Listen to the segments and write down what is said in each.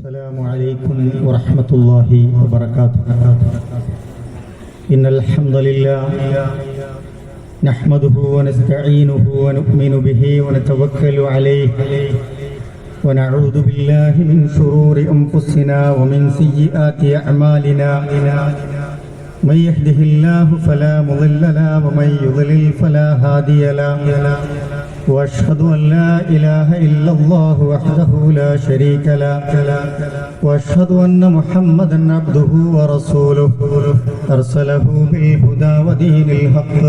السلام عليكم ورحمة الله وبركاته. إن الحمد لله نحمده ونستعينه ونؤمن به ونتوكل عليه ونعوذ بالله من شرور أنفسنا ومن سيئات أعمالنا. من يهده الله فلا مضل له ومن يضلل فلا هادي له. وأشهد أن لا إله إلا الله وحده لا شريك له. وأشهد أن محمدا عبده ورسوله أرسله بالهدى ودين الحق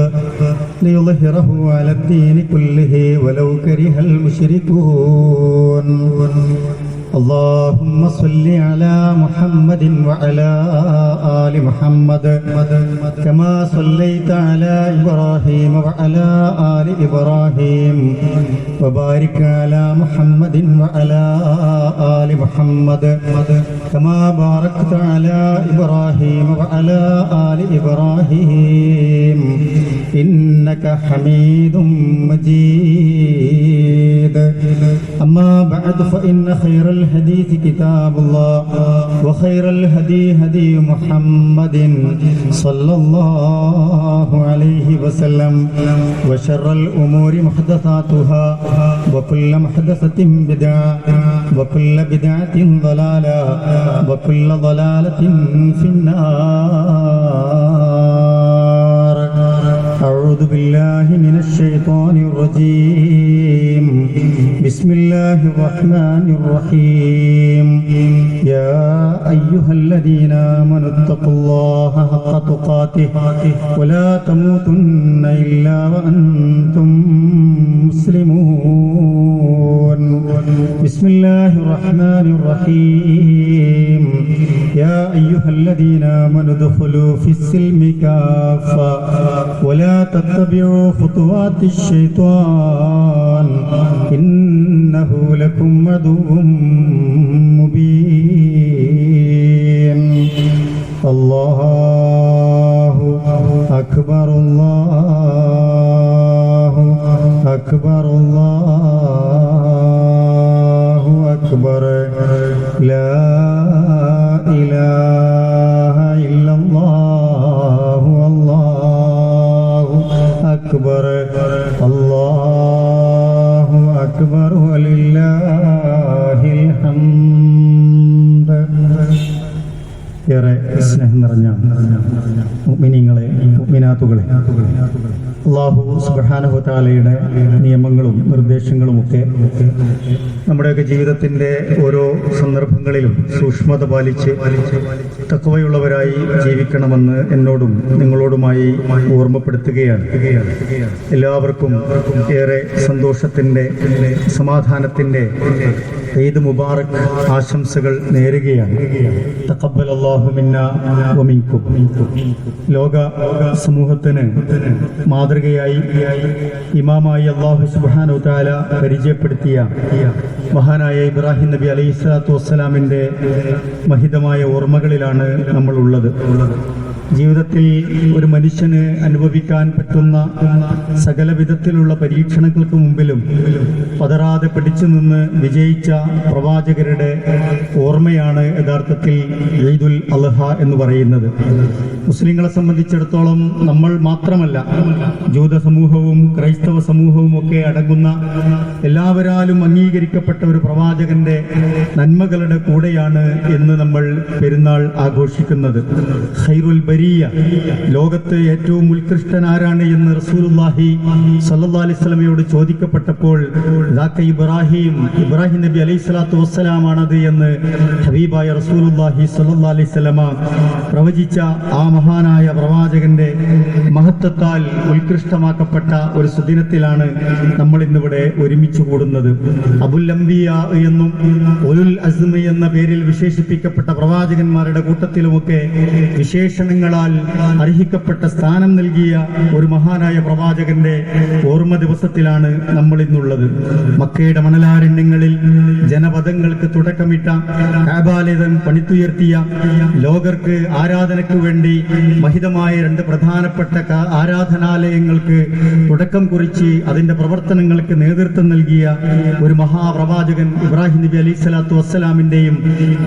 ليظهره على الدين كله ولو كره المشركون. اللهم صل على محمد وعلى آل محمد كما صليت على إبراهيم وعلى آل إبراهيم وبارك على محمد وعلى آل محمد كما باركت على إبراهيم وعلى آل إبراهيم إنك حميد مجيد. أما بعد فإن خير الحديث كتاب الله وخير الهدي هدي محمد صلى الله عليه وسلم وشر الأمور محدثاتها وكل محدثة بدعة وكل بدعة ضلالة وكل ضلالة في النار. أعوذ بالله من الشيطان الرجيم. بسم الله الرحمن الرحيم. يا أيها الذين آمنوا اتقوا الله حق تقاته ولا تموتن إلا وأنتم مسلمون. بسم الله الرحمن الرحيم. يا أيها الذين آمنوا ادخلوا في السلم كافة ولا تتبعوا خطوات الشيطان إنه لكم عدو مبين. الله أكبر الله أكبر الله أكبر. لا إله إلا الله الله أكبر الله أكبر ولله الحمد. ഏറെ സ്നേഹം നിറഞ്ഞ മുഅ്മിനീങ്ങളെ മുഅ്മിനാത്തുകളെ, അല്ലാഹു സുബ്ഹാനഹു വ തആലയുടെ നിയമങ്ങളും നിർദ്ദേശങ്ങളുമൊക്കെ നമ്മുടെയൊക്കെ ജീവിതത്തിൻ്റെ ഓരോ സന്ദർഭങ്ങളിലും സൂക്ഷ്മത പാലിച്ച് തഖ്വയുള്ളവരായി ജീവിക്കണമെന്ന് എന്നോടും നിങ്ങളോടുമായി ഓർമ്മപ്പെടുത്തുകയാണ്. എല്ലാവർക്കും ഏറെ സന്തോഷത്തിൻ്റെ സമാധാനത്തിൻ്റെ ഈദ് മുബാറക് ആശംസകൾ നേരുകയാണ്. തഖബ്ബലല്ലാഹു മിന്നാ വമിൻകും. ലോക സമൂഹത്തിന് മാതൃകയായി ഇമാമായി അല്ലാഹു സുബ്ഹാനഹു വ തആല പരിചയപ്പെടുത്തിയ മഹാനായ ഇബ്രാഹിം നബി അലൈഹിസ്സലാത്തു വസ്സലാമിൻ്റെ മഹിതമായ ഓർമ്മകളിലാണ് നമ്മൾ ഉള്ളത്. ജീവിതത്തിൽ ഒരു മനുഷ്യന് അനുഭവിക്കാൻ പറ്റുന്ന സകല വിധത്തിലുള്ള പരീക്ഷണങ്ങൾക്ക് മുമ്പിലും പതറാതെ പിടിച്ചു നിന്ന് വിജയിച്ച പ്രവാചകരുടെ ഓർമ്മയാണ് യഥാർത്ഥത്തിൽ ഈദുൽ അദ്ഹ എന്ന് പറയുന്നത്. മുസ്ലിങ്ങളെ സംബന്ധിച്ചിടത്തോളം നമ്മൾ മാത്രമല്ല, ജൂത സമൂഹവും ക്രൈസ്തവ സമൂഹവും ഒക്കെ അടങ്ങുന്ന എല്ലാവരാലും അംഗീകരിക്കപ്പെട്ട ഒരു പ്രവാചകന്റെ നന്മകളുടെ കൂടെയാണ് ഇന്ന് നമ്മൾ പെരുന്നാൾ ആഘോഷിക്കുന്നത്. ഖൈറുൽ ബരിയ, ലോകത്ത് ഏറ്റവും ഉത്കൃഷ്ടൻ ആരാണ് എന്ന് റസൂലുള്ളാഹി സ്വല്ലല്ലാഹു അലൈഹി വസല്ലമയോട് ചോദിക്കപ്പെട്ടപ്പോൾ ഇബ്രാഹിം നബി അലൈഹിസ്സലാത്തു വസ്സലാമാണത് എന്ന് ഹബീബായ റസൂലുള്ളാഹി സ്വല്ലല്ലാഹു അലൈഹി വസല്ലമ പ്രവചിച്ച ആ മഹാനായ പ്രവാചകന്റെ മഹത്വത്താൽ ഉത്കൃഷ്ടമാക്കപ്പെട്ട ഒരു സുദിനത്തിലാണ് നമ്മൾ ഇന്നിവിടെ ഒരുമിച്ച് കൂടുന്നത്. അബുൽ അംബിയ എന്നും ഉലുൽ അസ്മി എന്ന പേരിൽ വിശേഷിപ്പിക്കപ്പെട്ട പ്രവാചകന്മാരുടെ കൂട്ടത്തിലുമൊക്കെ വിശേഷണങ്ങൾ ജനങ്ങളാൽ അർഹിക്കപ്പെട്ട സ്ഥാനം നൽകിയ ഒരു മഹാനായ പ്രവാചകന്റെ ഓർമ്മ ദിവസത്തിലാണ് നമ്മൾ ഇന്നുള്ളത്. മക്കയുടെ മണലാരണ്യങ്ങളിൽ ജനപദങ്ങൾക്ക് തുടക്കമിട്ട കഅബാലയം പണിതുയർത്തിയ, ലോകർക്ക് ആരാധനയ്ക്ക് വേണ്ടി മഹിതമായ 2 പ്രധാനപ്പെട്ട ആരാധനാലയങ്ങൾക്ക് തുടക്കം കുറിച്ച് അതിന്റെ പ്രവർത്തനങ്ങൾക്ക് നേതൃത്വം നൽകിയ ഒരു മഹാപ്രവാചകൻ ഇബ്രാഹിം നബി അലൈഹി സ്വലാത്തു വസ്സലാമിന്റെയും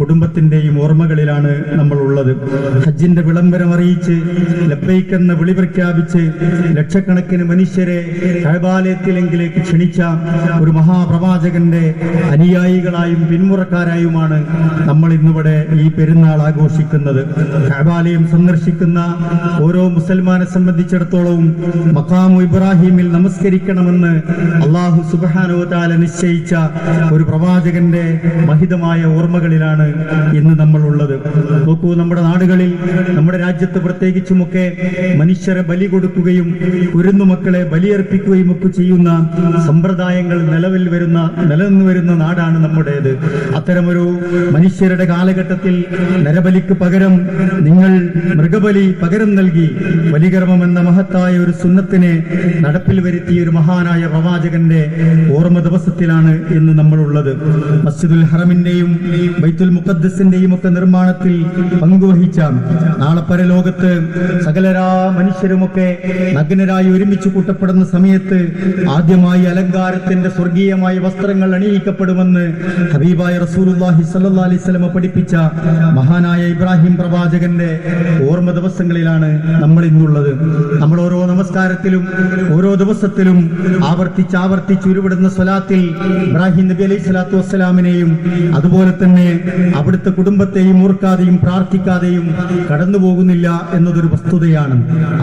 കുടുംബത്തിന്റെയും ഓർമ്മകളിലാണ് നമ്മൾ ഉള്ളത്. ഹജ്ജിന്റെ വിളംബരം അറിയിച്ച് ലബ്ബൈക്ക് എന്ന വിളി പ്രഖ്യാപിച്ച് ലക്ഷക്കണക്കിന് മനുഷ്യരെ കഅബാലയത്തിലെങ്കിലേക്ക് ക്ഷണിച്ച ഒരു മഹാപ്രവാചകന്റെ അനുയായികളായും പിന്മുറക്കാരായുമാണ് നമ്മൾ ഇന്നിവിടെ ഈ പെരുന്നാൾ ആഘോഷിക്കുന്നത്. കഅബാലയം സന്ദർശിക്കുന്ന ഓരോ മുസൽമാനെ സംബന്ധിച്ചിടത്തോളവും മഖാമു ഇബ്രാഹിമിൽ നമസ്കരിക്കണമെന്ന് അല്ലാഹു സുബ്ഹാനഹു വ തആല നിശ്ചയിച്ച ഒരു പ്രവാചകന്റെ മഹിതമായ ഓർമ്മകളിലാണ് ഇന്ന് നമ്മൾ ഉള്ളത്. നോക്കൂ, നമ്മുടെ നാടുകളിൽ, നമ്മുടെ രാജ്യത്ത് പ്രത്യേകിച്ചുമൊക്കെ മനുഷ്യരെ ബലി കൊടുക്കുകയും കുരുന്നുമക്കളെ ബലിയർപ്പിക്കുകയും ഒക്കെ ചെയ്യുന്ന സമ്പ്രദായങ്ങൾ നിലനിന്നു വരുന്ന നാടാണ് നമ്മുടേത്. അത്തരമൊരു മനുഷ്യരുടെ കാലഘട്ടത്തിൽ നരബലിക്ക് പകരം നിങ്ങൾ മൃഗബലി പകരം നൽകി ബലികർമ്മം എന്ന മഹത്തായ ഒരു സുന്നത്തിനെ നടപ്പിൽ വരുത്തിയ ഒരു മഹാനായ പ്രവാചകന്റെ ഓർമ്മ ദിവസത്തിലാണ് ഇന്ന് നമ്മളുള്ളത്. മസ്ജിദുൽ ഹറമിന്റെയും ബൈത്തുൽ മുഖദ്ദസിന്റെയും ഒക്കെ നിർമ്മാണത്തിൽ പങ്കുവഹിച്ച, നാളെ പരലോകത്ത് സകലരാ മനുഷ്യരുമൊക്കെ നഗ്നരായി ഒരുമിച്ച് കൂട്ടപ്പെടുന്ന സമയത്ത് ആദ്യമായി അലങ്കാരത്തിന്റെ സ്വർഗീയമായ വസ്ത്രങ്ങൾ അണിയിക്കപ്പെടുമെന്ന് ഹബീബായ റസൂലുള്ളാഹി സ്വല്ലല്ലാഹി അലൈഹി വസല്ലം പഠിപ്പിച്ച മഹാനായ ഇബ്രാഹിം പ്രവാചകന്റെ ഓർമ്മ ദിവസങ്ങളിലാണ് നമ്മൾ ഇന്നുള്ളത്. നമ്മൾ ഓരോ നമസ്കാരത്തിലും ഓരോ ദിവസത്തിലും ആവർത്തിച്ച് ഉരുവിടുന്ന സ്വലാത്തിൽ ഇബ്രാഹിം നബി അലൈഹി സ്വലാത്തു വസ്സലാമിനെയും അതുപോലെ തന്നെ അവിടുത്തെ കുടുംബത്തെയും ഓർക്കാതെയും പ്രാർത്ഥിക്കാതെയും കടന്നു പോകുന്നില്ല എന്നതൊരു വസ്തുതയാണ്.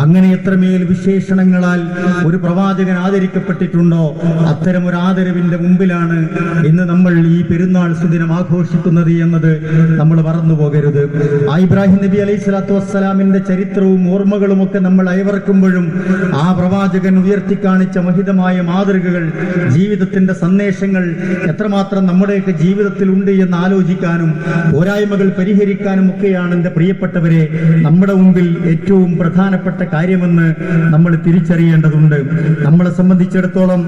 അങ്ങനെ എത്രമേൽ വിശേഷണങ്ങളാൽ ഒരു പ്രവാചകൻ ആദരിക്കപ്പെട്ടിട്ടുണ്ടോ അത്തരം ഒരു ആദരവിന്റെ മുമ്പിലാണ് ഇന്ന് നമ്മൾ ഈ പെരുന്നാൾ സുദിനം ആഘോഷിക്കുന്നത് എന്നത് നമ്മൾ മറന്നു പോകരുത്. ആ ഇബ്രാഹിം നബി അലൈഹി സ്വലാത്തു വസ്സലാമിന്റെ ചരിത്രവും ഓർമ്മകളും ഒക്കെ നമ്മൾ അയവർക്കുമ്പോഴും ആ പ്രവാചകൻ ഉയർത്തിക്കാണിച്ച മഹിതമായ മാതൃകകൾ, ജീവിതത്തിന്റെ സന്ദേശങ്ങൾ എത്രമാത്രം നമ്മുടെയൊക്കെ ജീവിതത്തിൽ ഉണ്ട് എന്ന് ആലോചിക്കാനും പോരായ്മകൾ പരിഹരിക്കാനും ഒക്കെയാണ് എന്റെ പ്രിയപ്പെട്ടവരെ നമ്മുടെ മുമ്പിൽ ഏറ്റവും പ്രധാനപ്പെട്ട കാര്യമെന്ന് നമ്മൾ തിരിച്ചറിയേണ്ടതുണ്ട്. നമ്മളെ സംബന്ധിച്ചിടത്തോളം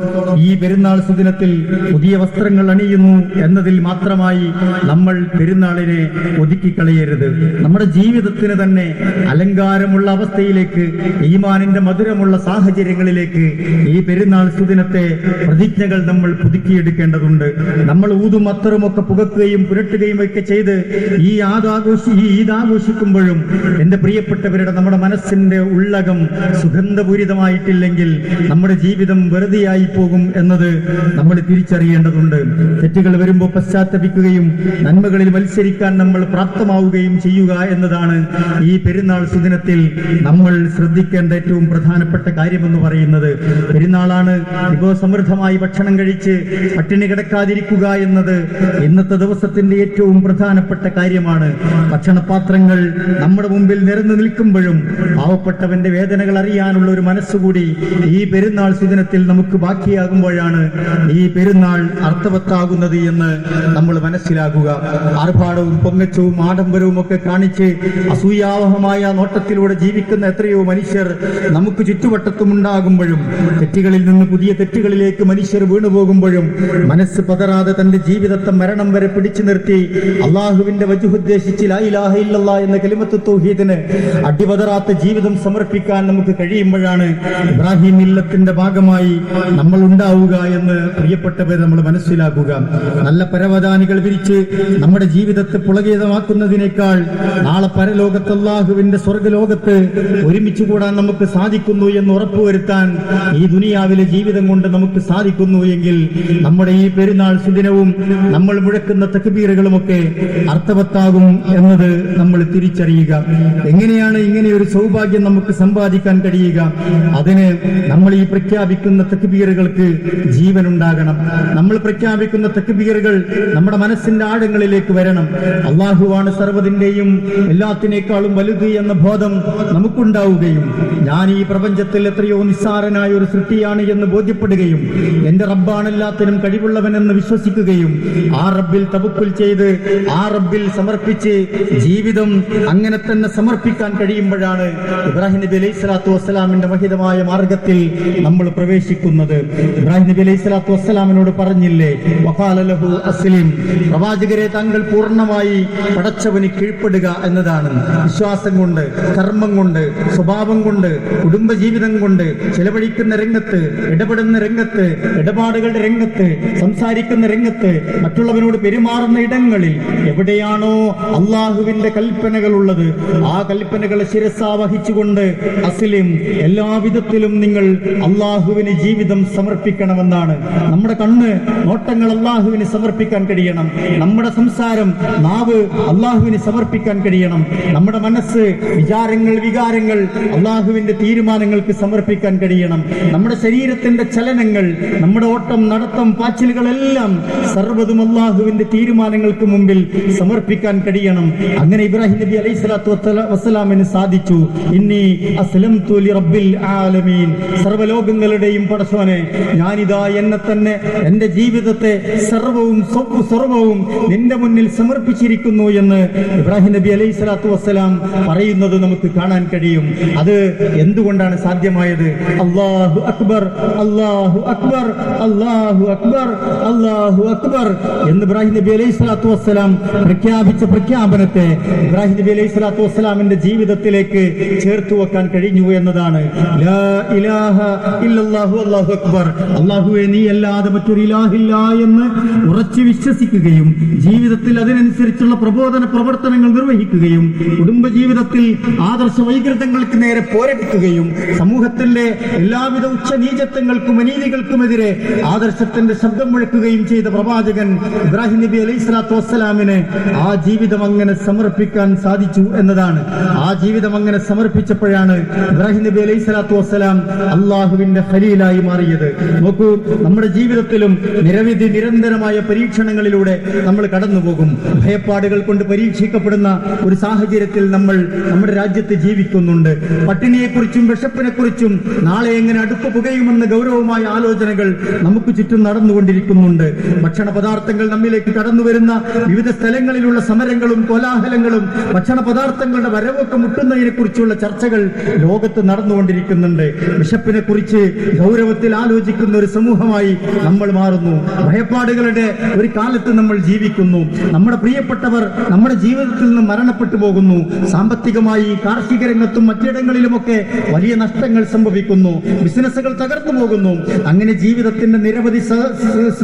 ഈ പെരുന്നാൾ സുദിനത്തിൽ പുതിയ വസ്ത്രങ്ങൾ അണിയുന്നു എന്നതിൽ മാത്രമായി നമ്മൾ പെരുന്നാളിനെ ഒതുക്കിക്കളയരുത്. നമ്മുടെ ജീവിതത്തിന് തന്നെ അലങ്കാരമുള്ള അവസ്ഥയിലേക്ക്, ഈമാനിന്റെ മധുരമുള്ള സാഹചര്യങ്ങളിലേക്ക് ഈ പെരുന്നാൾ സുദിനത്തെ പ്രതിജ്ഞകൾ നമ്മൾ പുതുക്കിയെടുക്കേണ്ടതുണ്ട്. നമ്മൾ ഊതും അത്തറുമൊക്കെ പുകക്കുകയും പുരട്ടുകയും ഒക്കെ ചെയ്ത് ഈ ഈദ് ആഘോഷിക്കുമ്പോഴും എന്റെ പ്രിയപ്പെട്ടവരുടെ നമ്മുടെ മനസ്സിന്റെ ഉള്ളകം സുഗന്ധപൂരിതമായിട്ടില്ലെങ്കിൽ നമ്മുടെ ജീവിതം വെറുതെയായി പോകും എന്നത് നമ്മൾ തിരിച്ചറിയേണ്ടതുണ്ട്. തെറ്റുകൾ വരുമ്പോൾ പശ്ചാത്തപിക്കുകയും നന്മകളിൽ മത്സരിക്കാൻ നമ്മൾ പ്രാപ്തമാവുകയും ചെയ്യുക എന്നതാണ് ഈ പെരുന്നാൾ സുദിനത്തിൽ നമ്മൾ ശ്രദ്ധിക്കേണ്ട ഏറ്റവും പ്രധാനപ്പെട്ട കാര്യമെന്ന് പറയുന്നത്. പെരുന്നാളാണ്. വിഭവസമൃദ്ധമായി ഭക്ഷണം കഴിച്ച് പട്ടിണി കിടക്കാതിരിക്കുക എന്നത് ഇന്നത്തെ ദിവസത്തിന്റെ ഏറ്റവും പ്രധാനപ്പെട്ട കാര്യമാണ്. ഭക്ഷണപാത്രങ്ങൾ നമ്മുടെ മുമ്പിൽ നിരന്നു നിൽക്കുമ്പോഴും പാവപ്പെട്ടവന്റെ വേദനകൾ അറിയാനുള്ള ഒരു മനസ്സുകൂടി ഈ പെരുന്നാൾ സുദിനത്തിൽ നമുക്ക് ബാക്കിയാകുമ്പോഴാണ് ഈ പെരുന്നാൾ അർത്ഥവത്താകുന്നത് എന്ന് നമ്മൾ മനസ്സിലാക്കുക. ആർഭാടവും പൊങ്ങച്ചവും ആഡംബരവും ഒക്കെ കാണിച്ച് അസൂയാവഹമായ നോട്ടത്തിലൂടെ ജീവിക്കുന്ന എത്രയോ മനുഷ്യർ നമുക്ക് ചുറ്റുവട്ടത്തും ഉണ്ടാകുമ്പോഴും, തെറ്റുകളിൽ നിന്ന് പുതിയ തെറ്റുകളിലേക്ക് മനുഷ്യർ വീണുപോകുമ്പോഴും മനസ്സ് പതറാതെ തന്റെ ജീവിതത്തെ മരണം വരെ പിടിച്ചു നിർത്തി അള്ളാഹുവിന്റെ വജുഹുദ്ദേശിച്ച് ലാ ഇലാഹ ഇല്ലല്ലാഹ് എന്ന കലിമത്ത് തൗഹീദിന് അടിപതറാത്ത ജീവിതം സമർപ്പിക്കാൻ നമുക്ക് കഴിയുമ്പോഴാണ് ഇബ്രാഹിം മില്ലത്തിന്റെ ഭാഗമായി നമ്മൾ ഉണ്ടാവുക എന്ന് പ്രിയപ്പെട്ടവർ നമ്മൾ മനസ്സിലാക്കുക. നല്ല പരവതാനികൾ വിരിച്ച് നമ്മുടെ ജീവിതത്തെ പുളകിതമാക്കുന്നതിനേക്കാൾ നാളെ പരലോകത്ത് അല്ലാഹുവിന്റെ സ്വർഗ്ഗലോകത്ത് ഒരുമിച്ച് കൂടാൻ നമുക്ക് സാധിക്കുന്നു എന്ന് ഉറപ്പുവരുത്താൻ ഈ ദുനിയാവിലെ ജീവിതം കൊണ്ട് നമുക്ക് സാധിക്കുന്നു എങ്കിൽ നമ്മുടെ ഈ പെരുന്നാൾ സുദിനവും നമ്മൾ മുഴക്കുന്ന തക്ബീറുകളുമൊക്കെ അർത്ഥവത്താകും എന്നത് നമ്മൾ തിരിച്ചറിയുക. എങ്ങനെയാണ് ഇങ്ങനെ ഒരു സൗഭാഗ്യം നമുക്ക് സമ്പാദിക്കാൻ കഴിയുക? അതിന് നമ്മൾ ഈ പ്രഖ്യാപിക്കുന്ന തക്ബീറുകൾക്ക് ജീവനുണ്ടാകണം. നമ്മൾ പ്രഖ്യാപിക്കുന്ന തക്ബീറുകൾ നമ്മുടെ മനസ്സിന്റെ ആഴങ്ങളിലേക്ക് വരണം. അള്ളാഹുവാണ് സർവ്വതിന്റെയും എല്ലാത്തിനേക്കാളും വലുത് എന്ന ബോധം നമുക്കുണ്ടാവുകയും ഞാൻ ഈ പ്രപഞ്ചത്തിൽ എത്രയോ നിസ്സാരനായ ഒരു സൃഷ്ടിയാണ് എന്ന് ബോധ്യപ്പെടുകയും എന്റെ റബ്ബാണ് എല്ലാത്തിനും കഴിവുള്ളവനെന്ന് വിശ്വസിക്കുകയും ആ റബ്ബിൽ തവക്കുൽ ചെയ്ത് ആ റബ്ബിൽ സമർപ്പിച്ച് ജീവിതം അങ്ങനെ തന്നെ സമർപ്പിക്കാൻ കഴിയുമ്പോഴാണ് ഇബ്രാഹിം നബി അലൈഹി സ്വലാത്തു വസ്സലാമിന്റെ മഹിതമായ മാർഗത്തിൽ നമ്മൾ പ്രവേശിക്കുന്നത്. ഇബ്രാഹിം നബി അലൈഹി സ്വലാത്തു വസ്സലാമിനോട് പറഞ്ഞില്ലേ, വഖാല ലഹു അസ്ലിം, പ്രവാചകരെ താങ്കൾ പൂർണ്ണമായി പടച്ചവന് കീഴ്പ്പെടുക എന്നതാണ്. വിശ്വാസം കൊണ്ട്, കർമ്മം കൊണ്ട്, സ്വഭാവം കൊണ്ട്, കുടുംബജീവിതം കൊണ്ട്, ചെലവഴിക്കുന്ന രംഗത്ത്, ഇടപെടുന്ന രംഗത്ത്, ഇടപാടുകളുടെ രംഗത്ത്, സംസാരിക്കുന്ന രംഗത്ത്, മറ്റുള്ളവരോട് പെരുമാറുന്ന ഇടങ്ങളിൽ എവിടെയാണോ അള്ളാഹുവിന്റെ കൽപ്പനകൾ ഉള്ളത് ആ കൽപ്പനകളെ ശിരസാ വഹിച്ചുകൊണ്ട് അസ്ലിം, എല്ലാവിധത്തിലും നിങ്ങൾ അള്ളാഹുവിന് ജീവിതം സമർപ്പിക്കണമെന്നാണ്. നമ്മുടെ കണ്ണ്, നോട്ടങ്ങൾ അള്ളാഹുവിന് സമർപ്പിക്കാൻ കഴിയണം. നമ്മുടെ സംസാരം, നാവ് അള്ളാഹുവിന് സമർപ്പിക്കാൻ കഴിയണം. നമ്മുടെ മനസ്സ്, വിചാരങ്ങൾ, വികാരങ്ങൾ അള്ളാഹുവിന്റെ തീരുമാനങ്ങൾക്ക് സമർപ്പിക്കാൻ കഴിയണം. നമ്മുടെ ശരീരത്തിന്റെ ചലനങ്ങൾ, നമ്മുടെ ഓട്ടം, നടത്തം, പാച്ചിലുകളെല്ലാം സർവ്വതും അള്ളാഹുവിന്റെ തീരുമാനങ്ങൾക്ക് മുമ്പിൽ സമർപ്പിക്കാൻ കഴിയണം. അങ്ങനെ ഇബ്രാഹിം നബി അലൈഹി സ്വലാത്തു വസ്സലാമിന് സാധിച്ചു. ഇന്നി അസ്ലംതു ലിറബ്ബിൽ ആലമീൻ, സർവ്വലോകങ്ങളുടെയും പടച്ചവനെ, ഞാനിതാ എന്നെ തന്നെ, എന്റെ ജീവിതത്തെ സർവവും നിന്റെ മുന്നിൽ സമർപ്പിച്ചിരിക്കുന്നു എന്ന് ഇബ്രാഹിം നബി അലൈഹി സ്വലാത്തു വസ്സലാം പറയുന്നത് നമുക്ക് കാണാൻ കഴിയും. അത് എന്തുകൊണ്ടാണ് സാധ്യമായത്? അല്ലാഹു അക്ബർ, അല്ലാഹു അക്ബർ, അല്ലാഹു അക്ബർ, അല്ലാഹു അക്ബർ എന്ന് ഇബ്രാഹിം നബി അലൈഹി സ്വലാത്തു വസ്സലാം പ്രഖ്യാപിച്ച പ്രഖ്യാപനത്തെ ഇബ്രാഹിം നബി അലൈഹി സ്വലാത്തു വസ്സലാമിന്റെ ജീവിതത്തിലേക്ക് ചേർത്തു വെക്കാൻ കഴിഞ്ഞു എന്നതാണ്. ലാ ഇലാഹ ഇല്ലല്ലാഹു അല്ലാഹു അക്ബർ, അല്ലാഹുവേ നീ അല്ലാതെ മറ്റൊരു ഇലാഹില്ല എന്ന് ഉറച്ചു വിശ്വസിക്കുകയും ജീവിതത്തിൽ അതിനനുസരിച്ചുള്ള പ്രബോധന പ്രവർത്തനങ്ങൾ നിർവഹിക്കുകയും കുടുംബജീവിതത്തിൽ ആദർശ വൈകൃതങ്ങൾക്ക് നേരെ പോരടിക്കുകയും സമൂഹത്തിന്റെ എല്ലാവിധ ഉച്ചനീചത്വങ്ങൾക്കും അനീതികൾക്കുമെതിരെ ആദർശത്തിന്റെ ശബ്ദം മുഴക്കുകയും ചെയ്ത പ്രവാചകൻ ഇബ്രാഹിം നബി അലൈഹി സ്വലാത്തു വസ്സലാമിന് ആ ജീവിതം അങ്ങനെ സമർപ്പിക്കാൻ സാധിച്ചു എന്നതാണ്. ആ ജീവിതം അങ്ങനെ സമർപ്പിച്ചപ്പോഴാണ് ഇബ്രാഹിം നബി അലൈഹി സ്വലാത്തു വസ്സലാം അള്ളാഹുവിന്റെ ഖലീലായി മാറിയത്. നോക്കൂ, നമ്മുടെ ജീവിതത്തിലും നിരന്തരമായ പരീക്ഷണങ്ങളിലൂടെ നമ്മൾ കടന്നുപോകും. ഭയപ്പാടുകൾ കൊണ്ട് പരീക്ഷിക്കപ്പെടുന്ന ഒരു സാഹചര്യത്തിൽ നമ്മൾ നമ്മുടെ രാജ്യത്ത് ജീവിക്കുന്നുണ്ട്. പട്ടിണിയെക്കുറിച്ചും വിശപ്പിനെക്കുറിച്ചും നാളെ എങ്ങനെ അടുപ്പ് പുകയുമെന്ന ഗൗരവമായ ആലോചനകൾ നമുക്ക് ചുറ്റും നടന്നുകൊണ്ടിരിക്കുന്നുണ്ട്. ഭക്ഷണ പദാർത്ഥങ്ങൾ നമ്മിലേക്ക് കടന്നു വരുന്ന വിവിധ സ്ഥലങ്ങളിലുള്ള സമരങ്ങളും കോലാഹലങ്ങളും ഭക്ഷണ പദാർത്ഥങ്ങളുടെ വരവൊക്കെ മുട്ടുന്നതിനെ കുറിച്ചുള്ള ചർച്ചകൾ ലോകത്ത് നടന്നുകൊണ്ടിരിക്കുന്നുണ്ട്. വിശപ്പിനെ കുറിച്ച് ഗൗരവത്തിൽ ആലോചിക്കുന്ന ഒരു സമൂഹമായി നമ്മൾ മാറുന്നു. ഭയപ്പാടുകളുടെ ഒരു കാലത്ത് നമ്മൾ ജീവിക്കുന്നു. നമ്മുടെ പ്രിയപ്പെട്ടവർ നമ്മുടെ ജീവിതത്തിൽ നിന്ന് മരണപ്പെട്ടു പോകുന്നു. സാമ്പത്തികമായി കാർഷിക രംഗത്തും മറ്റിടങ്ങളിലുമൊക്കെ വലിയ നഷ്ടങ്ങൾ സംഭവിക്കുന്നു. ബിസിനസ്സുകൾ തകർന്നു പോകുന്നു. അങ്ങനെ ജീവിതത്തിന്റെ നിരവധി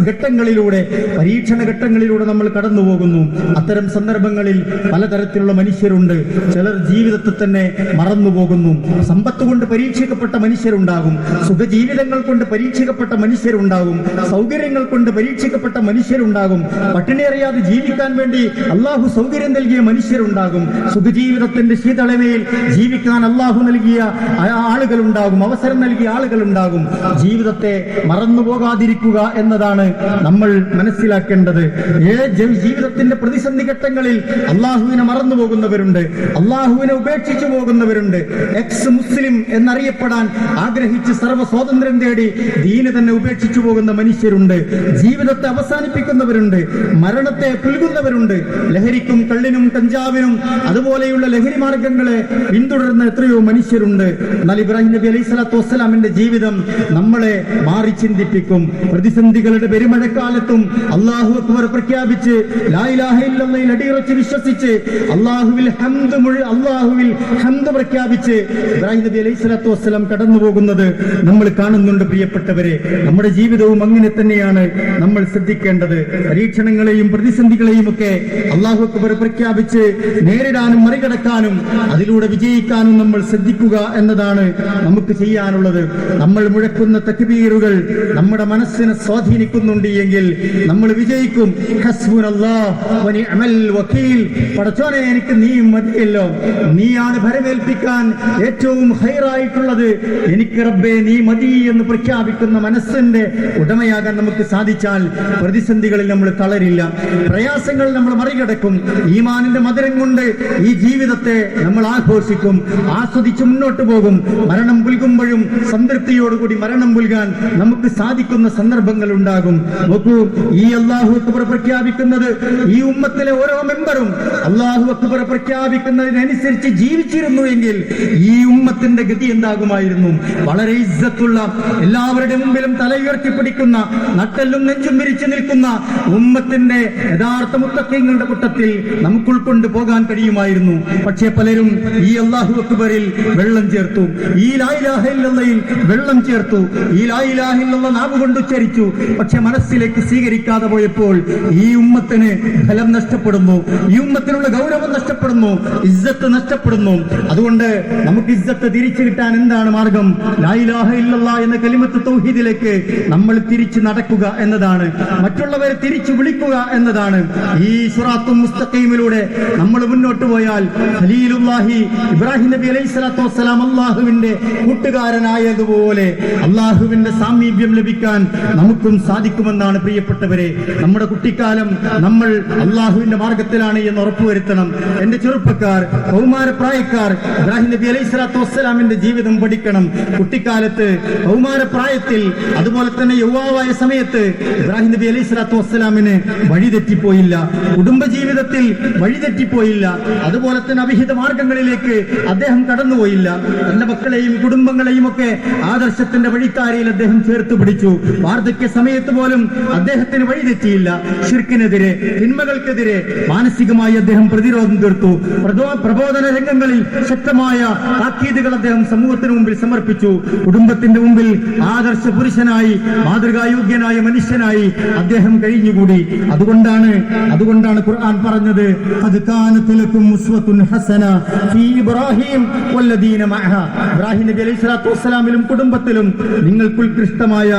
ഘട്ടങ്ങളിലൂടെ, പരീക്ഷണ ഘട്ടങ്ങളിലൂടെ നമ്മൾ കടന്നു പോകുന്നു. അത്തരം സന്ദർഭങ്ങളിൽ പലതരത്തിലുള്ള മനുഷ്യരുണ്ട്. ചിലർ ജീവിതത്തെ തന്നെ മറന്നു പോകുന്നു. സമ്പത്ത് കൊണ്ട് പരീക്ഷിക്കപ്പെട്ട മനുഷ്യരുണ്ടാകും, സുഖജീവിതങ്ങൾ കൊണ്ട് പരീക്ഷിക്കപ്പെട്ട മനുഷ്യരുണ്ടാകും, സൗകര്യങ്ങൾ കൊണ്ട് പരീക്ഷിക്കപ്പെട്ട മനുഷ്യരുണ്ടാകും, പട്ടിണി അറിയാതെ ജീവിക്കാൻ വേണ്ടി അള്ളാഹു സൗകര്യം നൽകിയ മനുഷ്യരുണ്ടാകും, സുഖജീവിതത്തിന്റെ ശീതളമയിൽ ജീവിക്കാൻ അള്ളാഹു നൽകിയ ആളുകളുണ്ടാകും, അവസരം നൽകിയ ആളുകളുണ്ടാകും. ജീവിതത്തെ മറന്നുപോകാതിരിക്കുക എന്നതാണ് നമ്മൾ മനസ്സിലാക്കേണ്ടത്. ജീവിതത്തിന്റെ പ്രതിസന്ധി ഘട്ടങ്ങളിൽ അള്ളാഹുവിനെ മറന്നു പോകുന്നവരുണ്ട്, അള്ളാഹുവിനെ ഉപേക്ഷിച്ചു പോകുന്നവരുണ്ട്. എക്സ് മുസ്ലിം എന്നറിയപ്പെടാൻ ആഗ്രഹിച്ച് സർവ്വ സ്വാതന്ത്ര്യം തേടി ദീന് തന്നെ ഉപേക്ഷിച്ചു പോകുന്ന മനുഷ്യരുണ്ട്. ജീവിതത്തെ അവസാനിപ്പിക്കുന്നവരുണ്ട്, മരണത്തെ പുൽകുന്നവരുണ്ട്. ലഹരിക്കും കള്ളിനും കഞ്ചാവിനും അതുപോലെയുള്ള ലഹരി മാർഗങ്ങളെ പിന്തുടരുന്ന എത്രയോ മനുഷ്യരുണ്ട്. എന്നാൽ ഇബ്രാഹിം നബി അലൈഹി സ്വലാത്തു വസ്സലാമിന്റെ ജീവിതം നമ്മളെ മാറി ചിന്തിപ്പിക്കും. പ്രതിസന്ധികളുടെ പെരുമഴക്കാലത്തും അല്ലാഹു അക്ബർ പ്രഖ്യാപിച്ച് ലാ ഇലാഹ ഇല്ലല്ലാഹ് അടിയുറച്ച് വിശ്വസിച്ച് അല്ലാഹുവിൽ ഹംദ് പ്രഖ്യാപിച്ച് ഇബ്രാഹിം നബി അലൈഹി സ്വലാത്തു വസ്സലാം കടന്നു പോകുന്നത് നമ്മൾ കാണുന്നുണ്ട്. പ്രിയപ്പെട്ടവരെ, നമ്മുടെ ജീവിതവും അങ്ങനെ തന്നെയാണ് നമ്മൾ ശ്രദ്ധിക്കേണ്ടത്. പരീക്ഷണങ്ങളെയും പ്രതിസന്ധികളെയും ഒക്കെ അല്ലാഹു അക്ബർ പ്രഖ്യാപിച്ച് നേരിടാനും മറികടക്കാനും അതിലൂടെ വിജയിക്കാനും നമ്മൾ ശ്രദ്ധിക്കുക എന്നതാണ് നമുക്ക് ചെയ്യാനുള്ളത്. നമ്മൾ മുഴക്കുന്ന തക്ബീറുകൾ നമ്മുടെ മനസ്സിനെ സ്വാധീനിക്കുന്നുണ്ട് എങ്കിൽ നമ്മൾ വിജയിക്കും. ഹസ്ബുനല്ലാഹ് വ നിഅമൽ വകീൽ, പടച്ചോനെ എനിക്ക് നീ മതിയല്ലോ, നീയാണ് ഭരമേൽപ്പിക്കാൻ ഏറ്റവും ഹൈറായിട്ടുള്ളത്, എനിക്ക് റബ്ബേ നീ മതി എന്ന് പ്രഖ്യാപിക്കുന്ന മനസ്സിന്റെ ഉടമയാകാൻ നമുക്ക് സാധിച്ചാൽ പ്രതിസന്ധികളിൽ നമ്മൾ തളരില്ല, പ്രയാസങ്ങൾ നമ്മൾ മറികടക്കും. ഈമാനിന്റെ മധുരം കൊണ്ട് ഈ ജീവിതത്തെ നമ്മൾ ആഘോഷിക്കും, ആസ്വദിച്ച് മുന്നോട്ട് പോകും. മരണം പുൽകുമ്പോഴും സംതൃപ്തിയോടുകൂടി മരണം പുൽകാൻ നമുക്ക് സാധിക്കുന്ന സന്ദർഭങ്ങൾ ഉണ്ടാകും. നോക്കൂ, ഈ അല്ലാഹു അക്ബർ പ്രഖ്യാപിക്കുന്നത് ഈ ഉമ്മത്തിലെ ഓരോ മെമ്പറും അല്ലാഹു അക്ബർ പ്രഖ്യാപിക്കുന്നതിന് പറയുന്നതിനനുസരിച്ച് ജീവിച്ചിരുന്നു എങ്കിൽ ഈ ഉമ്മത്തിന്റെ ഗതി എന്താകുമായിരുന്നു? വളരെ ഇസ്സത്തുള്ള, എല്ലാവരുടെ മുമ്പിലും തല ഉയർത്തിപ്പിടിക്കുന്ന, നട്ടെല്ലും നെഞ്ചും വിരിച്ചു നിൽക്കുന്ന ഉമ്മത്തിന്റെ യഥാർത്ഥ മുത്തഖീങ്ങളുടെ കൂട്ടത്തിൽ നമുക്ക് ഉൾക്കൊണ്ട് പോകാൻ കഴിയുമായിരുന്നു. പക്ഷേ പലരും ഈ അല്ലാഹു അക്ബറിൽ വെള്ളം ചേർത്തു, ഈ ലാ ഇലാഹ ഇല്ലല്ലാഹയിൽ വെള്ളം ചേർത്തു, ഈ ലാ ഇലാഹ ഇല്ലല്ലാഹ് നാവ് കൊണ്ട് ഉച്ചരിച്ചു. പക്ഷെ മനസ്സിലേക്ക് സ്വീകരിക്കാതെ പോയപ്പോൾ ഈ ഉമ്മത്തിന് ഫലം നഷ്ടപ്പെടുന്നു, ഈ ഉമ്മത്തിനുള്ള ഗൗരവം നഷ്ടപ്പെടുന്നു, ഇസ്സത്ത് നഷ്ടപ്പെടുന്നു. അതുകൊണ്ട് നമുക്ക് ഇസ്സത്ത് തിരിച്ചു കിട്ടാൻ എന്താണ് മാർഗം? ലാ ഇലാഹ ഇല്ലല്ലാഹ് എന്ന കലിമത്ത് തൗഹീദിലേക്ക് നമ്മൾ തിരിച്ചു നടക്കുക എന്നതാണ്, മറ്റുള്ളവരെ തിരിച്ചു വിളിക്കുക എന്നതാണ്. ഈ സിറാത്തുൽ മുസ്തഖീമിലൂടെ നമ്മൾ മുന്നോട്ട് പോയാൽ ഖലീലുല്ലാഹി ഇബ്രാഹിം നബി അലൈഹി സ്വലാത്തു വസ്സലാം അല്ലാഹുവിന്റെ കൂട്ടുകാരനായതുപോലെ അല്ലാഹുവിന്റെ സാമീപ്യം ലഭിക്കാൻ നമുക്കും സാധിക്കുമെന്നാണ് പ്രിയപ്പെട്ടവരെ. നമ്മുടെ കുട്ടിക്കാലം നമ്മൾ അല്ലാഹുവിന്റെ മാർഗത്തിലാണ് എന്ന് ഉറപ്പുവരുത്തണം. എന്റെ ചെറുപ്പക്കാർ, കൗമാരപ്രായക്കാർ ഇബ്രാഹിം നബി അലൈഹി സ്വലാത്തു വസ്സലാമിന്റെ ജീവിതം പഠിക്കണം. കുട്ടിക്കാലത്ത്, കൗമാരപ്രായത്തിൽ, അതുപോലെ തന്നെ യുവാവായ സമയത്ത് ഇബ്രാഹിം നബി അലൈഹി സ്വലാത്തു വസ്സലാമിന് വഴിതെറ്റിപ്പോയില്ല, കുടുംബജീവിതത്തിൽ വഴിതെറ്റിപ്പോയില്ല, അതുപോലെ തന്നെ അവിഹിത മാർഗങ്ങളിലേക്ക് അദ്ദേഹം കടന്നുപോയില്ല. തന്റെ മക്കളെയും കുടുംബങ്ങളെയും ഒക്കെ ആദർശത്തിന്റെ വഴിത്താരയിൽ അദ്ദേഹം ചേർത്ത് പിടിച്ചു. വാർദ്ധക്യ സമയത്ത് പോലും അദ്ദേഹത്തിന് വഴിതെറ്റിയില്ല. ശിർക്കിനെതിരെ, തിന്മകൾക്കെതിരെ മാനസികമായി അദ്ദേഹം പ്രതിരോധം തീർത്തു. പ്രബോധന രംഗങ്ങളിൽ ശക്തമായ താക്കീതുകൾ അദ്ദേഹം സമൂഹത്തിന് മുമ്പിൽ സമർപ്പിച്ചു. കുടുംബത്തിന്റെ മുമ്പിൽ ആദർശ പുരുഷനായി, മാതൃകായോഗ്യനായ മനുഷ്യനായി അദ്ദേഹം കഴിഞ്ഞുകൂടി. അതുകൊണ്ടാണ് ഖുർആൻ പറഞ്ഞത്, ഖദ് കാനത് ലക്കും ഉസ്വത്തുൻ ഹസന ഫീ ഇബ്രാഹിം വല്ലദീന മഅഹ. ഇബ്രാഹിം നബി അലൈഹി സ്വലാത്തു വസ്സലാമിലും കുടുംബത്തിലും നിങ്ങൾക്ക് ഉത്കൃഷ്ടമായ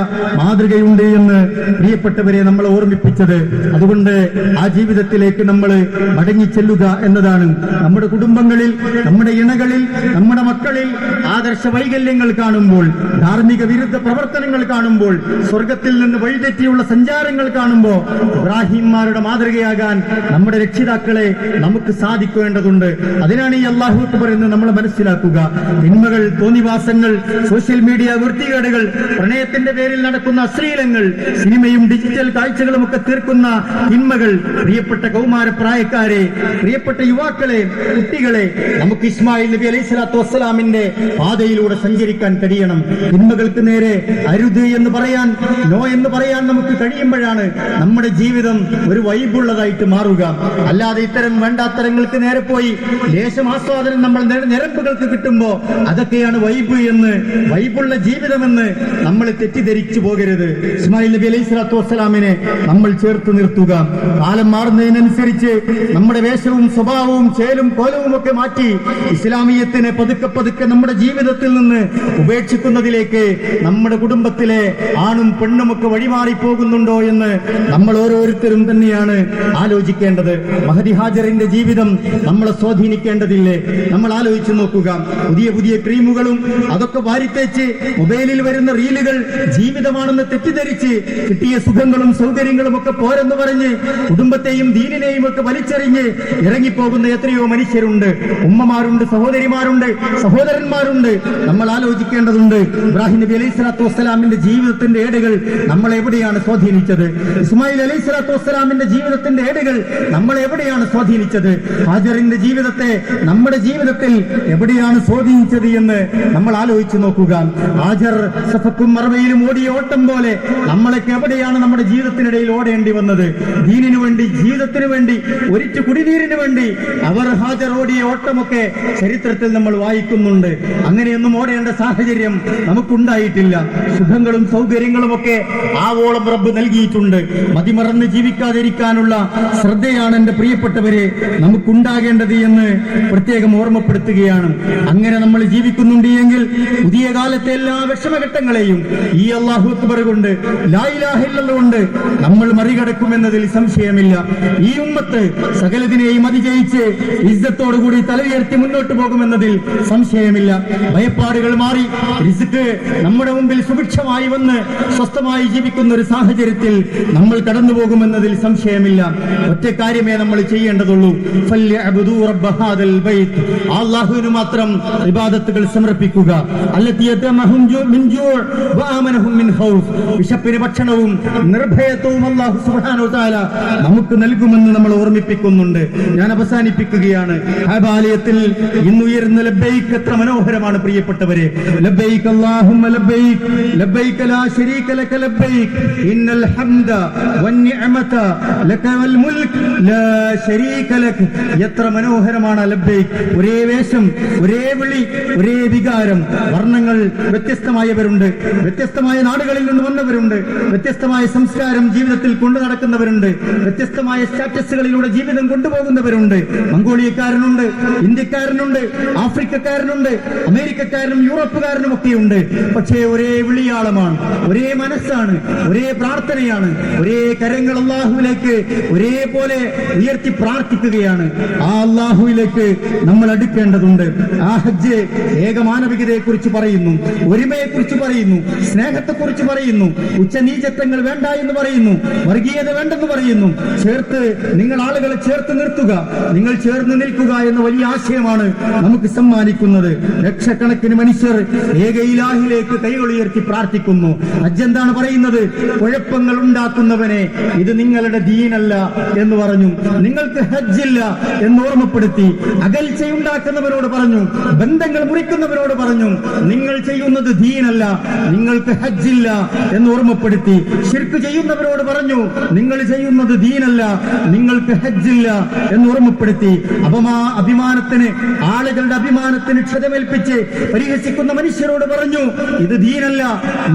മാതൃകയുണ്ട് എന്ന് പ്രിയപ്പെട്ടവരെ നമ്മളെ ഓർമ്മിപ്പിച്ചത്. അതുകൊണ്ട് ആ ജീവിതത്തിലേക്ക് നമ്മൾ മടങ്ങി ചെല്ലുക എന്നതാണ്. നമ്മുടെ കുടുംബങ്ങളിൽ, നമ്മുടെ ഇണകളിൽ, നമ്മുടെ മക്കളിൽ ആദർശ വൈകല്യങ്ങൾ കാണുമ്പോൾ, ധാർമ്മിക വിരുദ്ധ പ്രവർത്തനങ്ങൾ കാണുമ്പോൾ, സ്വർഗത്തിൽ നിന്ന് വഴിതെറ്റിയുള്ള സഞ്ചാരങ്ങൾ കാണുമ്പോൾ ഇബ്രാഹിംമാരുടെ മാതൃകയാകാൻ നമ്മുടെ രക്ഷിതാക്കളെ നമുക്ക് സാധിക്കേണ്ടതുണ്ട്. അതിനാണ് ഈ അല്ലാഹു അക്ബർ എന്ന് നമ്മൾ മനസ്സിലാക്കുക. തിന്മകൾ, തോന്നിവാസങ്ങൾ, സോഷ്യൽ മീഡിയ വൃത്തികേടുകൾ, പ്രണയത്തിന്റെ പേരിൽ നടക്കുന്ന അശ്ലീലങ്ങൾ, സിനിമയും ഡിജിറ്റൽ കാഴ്ചകളും ഒക്കെ തീർക്കുന്ന തിന്മകൾ, പ്രിയപ്പെട്ട കൗമാരപ്രായക്കാരെ, പ്രിയപ്പെട്ട യുവാക്കളെ, കുട്ടികളെ, നമുക്ക് ഇസ്മായിൽ നബി അലൈഹി സ്വലാത്തു വസ്സലാമിന്റെ പാതയിലൂടെ സഞ്ചരിക്കാൻ കഴിയണം. തിന്മകൾക്ക് നേരെ അരുത് എന്ന് പറയാൻ, നോ എന്ന് പറയാൻ നമുക്ക് കഴിയുമ്പോഴാണ് നമ്മുടെ ജീവിതം ഒരു വൈബുള്ളതായിട്ട് മാറുക. അല്ലാതെ ഇത്തരം വേണ്ടാത്തരങ്ങൾക്ക് നേരെ പോയി ലേശം ആസ്വാദനം നമ്മൾ നിരമ്പുകൾക്ക് കിട്ടുമ്പോ അതൊക്കെയാണ് വൈബ് എന്ന്, വൈബുള്ള ജീവിതമെന്ന് നമ്മൾ തെറ്റിദ്ധരിച്ചു പോകരുത്. ഇസ്മായിൽ നബി അലൈഹി സ്വലാത്തു വസ്സലാമിനെ നമ്മൾ ചേർത്ത് നിർത്തുക. കാലം മാറുന്നതിനനുസരിച്ച് നമ്മുടെ വേഷവും സ്വഭാവവും ചേലും കോലവും ഒക്കെ മാറ്റി ഇസ്ലാമിയത്തിനെ പതുക്കെ പതുക്കെ നമ്മുടെ ജീവിതത്തിൽ നിന്ന് ഉപേക്ഷിക്കുന്നതിലേക്ക് നമ്മുടെ കുടുംബത്തിലെ ആണും പെണ്ണുമൊക്കെ വഴിമാറി പോകുന്നുണ്ടോ എന്ന് നമ്മൾ ഓരോരുത്തരും തന്നെയാണ് ആലോചിക്കേണ്ടത്. മഹദി ഹാജറിന്റെ ജീവിതം നമ്മളെ സ്വാധീനിക്കേണ്ടതില്ലേ? നമ്മൾ ആലോചിച്ചു നോക്കുക. പുതിയ പുതിയ ക്രീമുകളും അതൊക്കെ വാരിത്തേച്ച് മൊബൈലിൽ വരുന്ന റീലുകൾ ജീവിതമാണെന്ന് തെറ്റിദ്ധരിച്ച് കിട്ടിയ സുഖങ്ങളും സൗകര്യങ്ങളും ഒക്കെ പോരെന്ന് പറഞ്ഞ് കുടുംബത്തെയും ദീനിനെയും ഒക്കെ വലിച്ചെറിഞ്ഞ് ഇറങ്ങിപ്പോകുന്ന എത്രയോ മനുഷ്യരുണ്ട്. ഉമ്മമാരുണ്ട്, സഹോദരിമാരുണ്ട്, സഹോദരന്മാരുണ്ട്. നമ്മൾ ആലോചിക്കേണ്ടതുണ്ട്. ഇബ്രാഹിം നബി അലൈഹി സ്വലാത്തു വസ്സലാമിന്റെ ജീവിതത്തിന്റെ ഏടുകൾ നമ്മൾ എവിടെയാണ് സ്വാധീനിച്ചത്? ഇസ്മായിൽ അലൈഹി സ്വലാത്തു വസ്സലാമിന്റെ ജീവിതത്തിന്റെ ഏടുകൾ നമ്മൾ എവിടെയാണ് സ്വാധീനിച്ചത്? ഹാജറിന്റെ ജീവിതത്തെ നമ്മുടെ ജീവിതത്തിൽ എവിടെയാണ് സ്വാധീനിച്ചത് എന്ന് നമ്മൾ ആലോചിച്ചു നോക്കുക. ഹാജർ സഫക്കും മർവയിലും ഓടിയ ഓട്ടം പോലെ നമ്മളൊക്കെ എവിടെയാണ് നമ്മുടെ ജീവിതത്തിനിടയിൽ ഓടേണ്ടി വന്നത്? ദീനിനു വേണ്ടി, ജീവിതത്തിന് വേണ്ടി, ഒരിറ്റു കുടിനീരിന് വേണ്ടി അവർ ഹാജർ ഓടിയ ഓട്ടമൊക്കെ ചരിത്രത്തിൽ നമ്മൾ വായിക്കുന്നുണ്ട്. അങ്ങനെയൊന്നും ഓടേണ്ട സാഹചര്യം നമുക്കുണ്ടായിട്ടില്ല. സുഖങ്ങളും സൗകര്യങ്ങളും ഒക്കെ ആവോളം റബ്ബ് നൽകിയിട്ടുണ്ട്. മതിമറന്ന് ജീവിക്കാതിരിക്കാനുള്ള ശ്രദ്ധയാണ് എന്റെ പ്രിയപ്പെട്ടവരെ നമുക്കുണ്ടാകേണ്ടത് എന്ന് പ്രത്യേകം ഓർമ്മപ്പെടുത്തുകയാണ്. അങ്ങനെ നമ്മൾ ജീവിക്കുന്നുണ്ട് എങ്കിൽ പുതിയ കാലത്തെ എല്ലാ വിഷമഘട്ടങ്ങളെയും ഈ അല്ലാഹു അക്ബർ കൊണ്ട്, ലാ ഇലാഹ ഇല്ലല്ലാഹ് കൊണ്ട് നമ്മൾ മറികടക്കുമെന്നതിൽ സംശയമില്ല. ഈ ഉമ്മത്ത് സകലതിനെയും അതിജയിച്ച് ഇസ്സത്തോടുകൂടി തല ഉയർത്തി മുന്നോട്ട് പോകുമെന്നതിൽ സംശയമില്ല. ഭയപ്പാടുകൾ മാറി റിസ്ക് നമ്മുടെ മുമ്പിൽ സുഭിക്ഷമായി വന്ന് സ്വസ്ഥമായി ജീവിക്കുന്ന ഒരു സാഹചര്യത്തിൽ നമ്മൾ കടന്നു പോകുമെന്നതിൽ സംശയമില്ല. ഒറ്റ കാര്യമേ നമ്മൾ ചെയ്യേണ്ടതുള്ളൂ. ഫല്യഅബ്ദു റബ്ബ ഹാദൽ ബൈത്ത്, അല്ലാഹുവിന് മാത്രം ഇബാദത്തുകൾ സമർപ്പിക്കുക. അല്ലതി യതമഹും മിൻ ജൂഅ വആമനഹും മിൻ ഖൗഫ്, വിശപ്പിന് ഭക്ഷണവും നിർഭയത്വവും അല്ലാഹു സുബ്ഹാനഹു വ തആല നമുക്ക് നൽകുമെന്ന് നമ്മൾ ഓർമ്മിപ്പിക്കുന്നുണ്ട്. ഞാൻ അവസാനിപ്പിക്കുകയാണ്. കഅബാലയത്തിൽ ഇന്നുയരുന്ന ലബ്ബൈക്ക് എത്ര മനോഹരമാണ് പ്രിയപ്പെട്ടവരെ. ലബ്ബൈക അല്ലാഹുമ്മ ലബ്ബൈക ലബ്ബൈക ലാ ശരീക ലക ലബ്ബൈക ഇന്നൽ ഹംദ വന്നിഅമത ലക വൽ മുൽക് ലാ ശരീക ലക. എത്ര മനോഹരമാണ് ലബ്ബൈക. ഒരേ വേഷം, ഒരേ വിളി, ഒരേ വികാരം. വർണ്ണങ്ങൾ വ്യത്യസ്തമായവരുണ്ട്, വ്യത്യസ്തമായ നാടുകളിൽ നിന്ന് വന്നവരുണ്ട്, വ്യത്യസ്തമായ സംസ്കാരം ജീവിതത്തിൽ കൊണ്ടു നടക്കുന്നവരുണ്ട്, വ്യത്യസ്തമായ സ്റ്റാറ്റസുകളിലൂടെ ജീവിതം കൊണ്ടുപോകുന്നവരുണ്ട്. മംഗോളിയക്കാരനുണ്ട്, ഇന്ത്യക്കാരനുണ്ട്, ആഫ്രിക്കക്കാരനുണ്ട്, അമേരിക്കക്കാരനും യൂറോപ്പുകാരനും ഒക്കെയുണ്ട്. പക്ഷേ ഒരേ വിളിയാളമാണ്, ഒരേ മനസ്സാണ്, ഒരേ പ്രാർത്ഥനയാണ്, ഒരേ കരങ്ങൾ അല്ലാഹുവിലേക്ക് ഒരേപോലെ ഉയർത്തി പ്രാർത്ഥിക്കുകയാണ്. ആ അല്ലാഹുവിലേക്ക് നമ്മൾ അടുക്കേണ്ടതുണ്ട്. ആ ഹജ്ജ് ഏകമാനവികതയെ കുറിച്ച് പറയുന്നു, ഒരുമയെ കുറിച്ച് പറയുന്നു, സ്നേഹത്തെക്കുറിച്ച് പറയുന്നു, ഉച്ചനീചത്വങ്ങൾ വേണ്ട എന്ന് പറയുന്നു, വർഗീയത വേണ്ടെന്ന് പറയുന്നു. ചേർത്ത് നിങ്ങൾ ആളുകളെ ചേർത്ത് നിർത്തുക, നിങ്ങൾ ചേർന്ന് നിൽക്കുക എന്ന വലിയ ആശയമാണ് നമുക്ക് സമ്മാനിക്കുന്നത്. ലക്ഷക്കണക്കിന് മനുഷ്യർ ഏക ഇലാഹിലേക്ക് കൈകളുയർത്തി പ്രാർത്ഥിക്കുന്നു. ഹജ്ജ് എന്താണ് പറയുന്നത്? കുഴപ്പങ്ങൾ ഉണ്ടാക്കുന്നവനെ, ഇത് നിങ്ങളുടെ ദീനല്ല എന്ന് പറഞ്ഞു. നിങ്ങൾക്ക് ഹജ്ജില്ല എന്ന് ഓർമ്മപ്പെടുത്തി. അകൽച്ചയുണ്ടാക്കുന്നവരോട് പറഞ്ഞു, ബന്ധങ്ങൾ മുറിക്കുന്നവരോട് പറഞ്ഞു, നിങ്ങൾ ചെയ്യുന്നത് ദീനല്ല, നിങ്ങൾക്ക് ഹജ്ജില്ല എന്ന് ഓർമ്മപ്പെടുത്തി. ശിർക്ക് ചെയ്യുന്നവരോട് പറഞ്ഞു, നിങ്ങൾ ചെയ്യുന്നത് ദീനല്ല, നിങ്ങൾക്ക് ഹജ്ജില്ല എന്ന് ഓർമ്മപ്പെടുത്തി. അഭിമാനത്തിന്, ആളുകളുടെ അഭിമാനത്തിന് ക്ഷതമേൽപ്പിച്ച് പരിഹസിക്കുന്ന മനുഷ്യരോട് പറഞ്ഞു, ഇത് ദീനല്ല,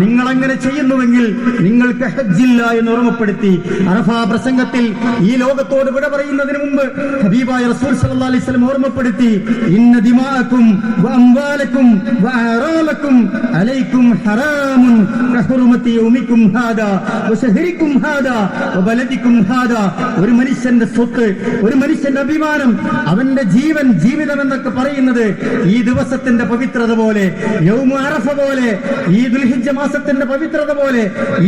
നിങ്ങൾ അങ്ങനെ ചെയ്യുന്നുവെങ്കിൽ നിങ്ങൾക്ക് ഹജ്ജില്ല എന്ന് ഓർമ്മപ്പെടുത്തി. അറഫാ പ്രസംഗത്തിൽ ഈ ലോകത്തോട് വിട പറയുന്നതിന് മുമ്പ് ഹബീബായ റസൂൽ സല്ലല്ലാഹു അലൈഹി വസല്ലം ഓർമ്മപ്പെടുത്തി, ഇന്ന ദിമാഅക്കും വഅംവാലക്കും വഅറാലക്കും അലൈക്കും ഹറാമുൻ കഹുറുമതി യൗമിക്കും ഹാദാ വശഹരിക്കും ഹാദാ വബലദിക്കും ഹാദാ. ഒരു മനുഷ്യന്റെ സ്വത്ത്, ഒരു മനുഷ്യന്റെ അഭിമാനം, അവന്റെ ജീവൻ, ജീവിതം എന്നൊക്കെ പറയുന്നത് ഈ ദിവസത്തിന്റെ പവിത്രത പോലെ, യൗമു അറഫ പോലെ, ഈ ദുൽഹിജ്ജ മാസത്തിന്റെ പവിത്രത പോലെ,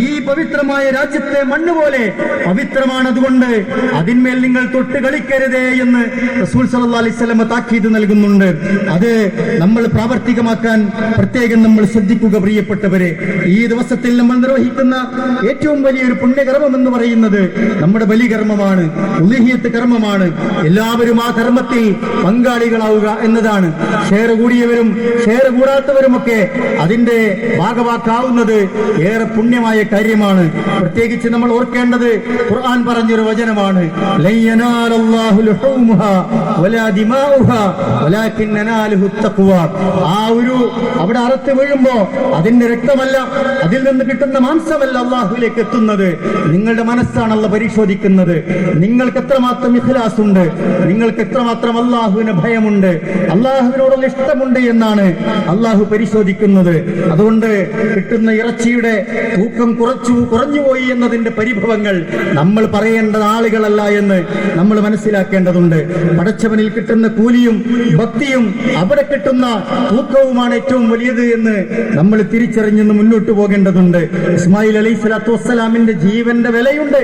ഈ പവിത്രമായ രാജ്യത്തെ മണ്ണ് പോലെ പവിത്രമാണ്. അതുകൊണ്ട് അതിന്മേൽ നിങ്ങൾ തൊട്ട് കളിക്കരുതേ എന്ന് റസൂൽ സല്ലല്ലാഹു അലൈഹി വസല്ലം താക്കീത് നൽകുന്നുണ്ട്. അത് നമ്മൾ പ്രാവർത്തികമാക്കാൻ പ്രത്യേകം നമ്മൾ ശ്രദ്ധിക്കുക പ്രിയപ്പെട്ടവരെ. ഈ ദിവസത്തിൽ നമ്മൾ നിർവഹിക്കുന്ന ഏറ്റവും വലിയൊരു പുണ്യകർമ്മം എന്ന് പറയുന്നത് നമ്മുടെ ബലികർമ്മമാണ്, ഉദ്ഹിയ്യത്ത് കർമ്മമാണ്. എല്ലാവരും ആ കർമ്മത്തിൽ പങ്കാളികളാവുക എന്നതാണ്. ഷെയർ കൂടിയവരും ഷെയർ കൂടാത്തവരുമൊക്കെ അതിന്റെ ഭാഗവാക്കാവുന്നത് ഏറെ പുണ്യമായ കാര്യമാണ്. പ്രത്യേകിച്ച് നമ്മൾ ഓർക്കേണ്ടത് ഖുർആൻ പറഞ്ഞൊരു വചനമാണ്, ലൻ യനാലല്ലാഹു ലുഹൂമുഹാ വലാ ദിമാഉഹാ വലാകിൻ യനാലുഹു തഖ്വാ. ആ ഒരു അവിടെ അറുത്ത് വീഴുമ്പോ അതിന്റെ രക്തമല്ല, അതിൽ നിന്ന് കിട്ടുന്ന മാംസമല്ല അല്ലാഹുവിലേക്ക് എത്തുന്നത്, നിങ്ങളുടെ മനസ്സാണ് അല്ലാഹു പരിശോധിക്കുന്നത്. നിങ്ങൾക്ക് എത്രമാത്രം ഇഖ്ലാസ് ഉണ്ട്, നിങ്ങൾക്ക് എത്രമാത്രം അല്ലാഹുവിന് ഭയമുണ്ട്, അല്ലാഹുവിനോടുള്ള ഇഷ്ടമുണ്ട് എന്നാണ് അല്ലാഹു പരിശോധിക്കുന്നത്. അതുകൊണ്ട് കിട്ടുന്ന ഇറച്ചിയുടെ തൂക്കം കുറഞ്ഞുപോയി എന്നതിന്റെ പരിഭവങ്ങൾ നമ്മൾ പറയേണ്ട ആളുകളല്ല എന്ന് നമ്മൾ മനസ്സിലാക്കേണ്ടതുണ്ട്. പടച്ചവനിൽ കിട്ടുന്ന കൂലിയും ഭക്തിയും അവിടെ കിട്ടുന്ന തൂക്കവുമാണ് ഏറ്റവും വലിയത് എന്ന് നമ്മൾ തിരിച്ചറിഞ്ഞെന്ന് മുന്നോട്ട് പോകേണ്ടതുണ്ട്. ഇസ്മായിൽ അലൈഹി സ്വലാത്തു വസ്സലാമിന്റെ ജീവന്റെ വിലയുണ്ട്.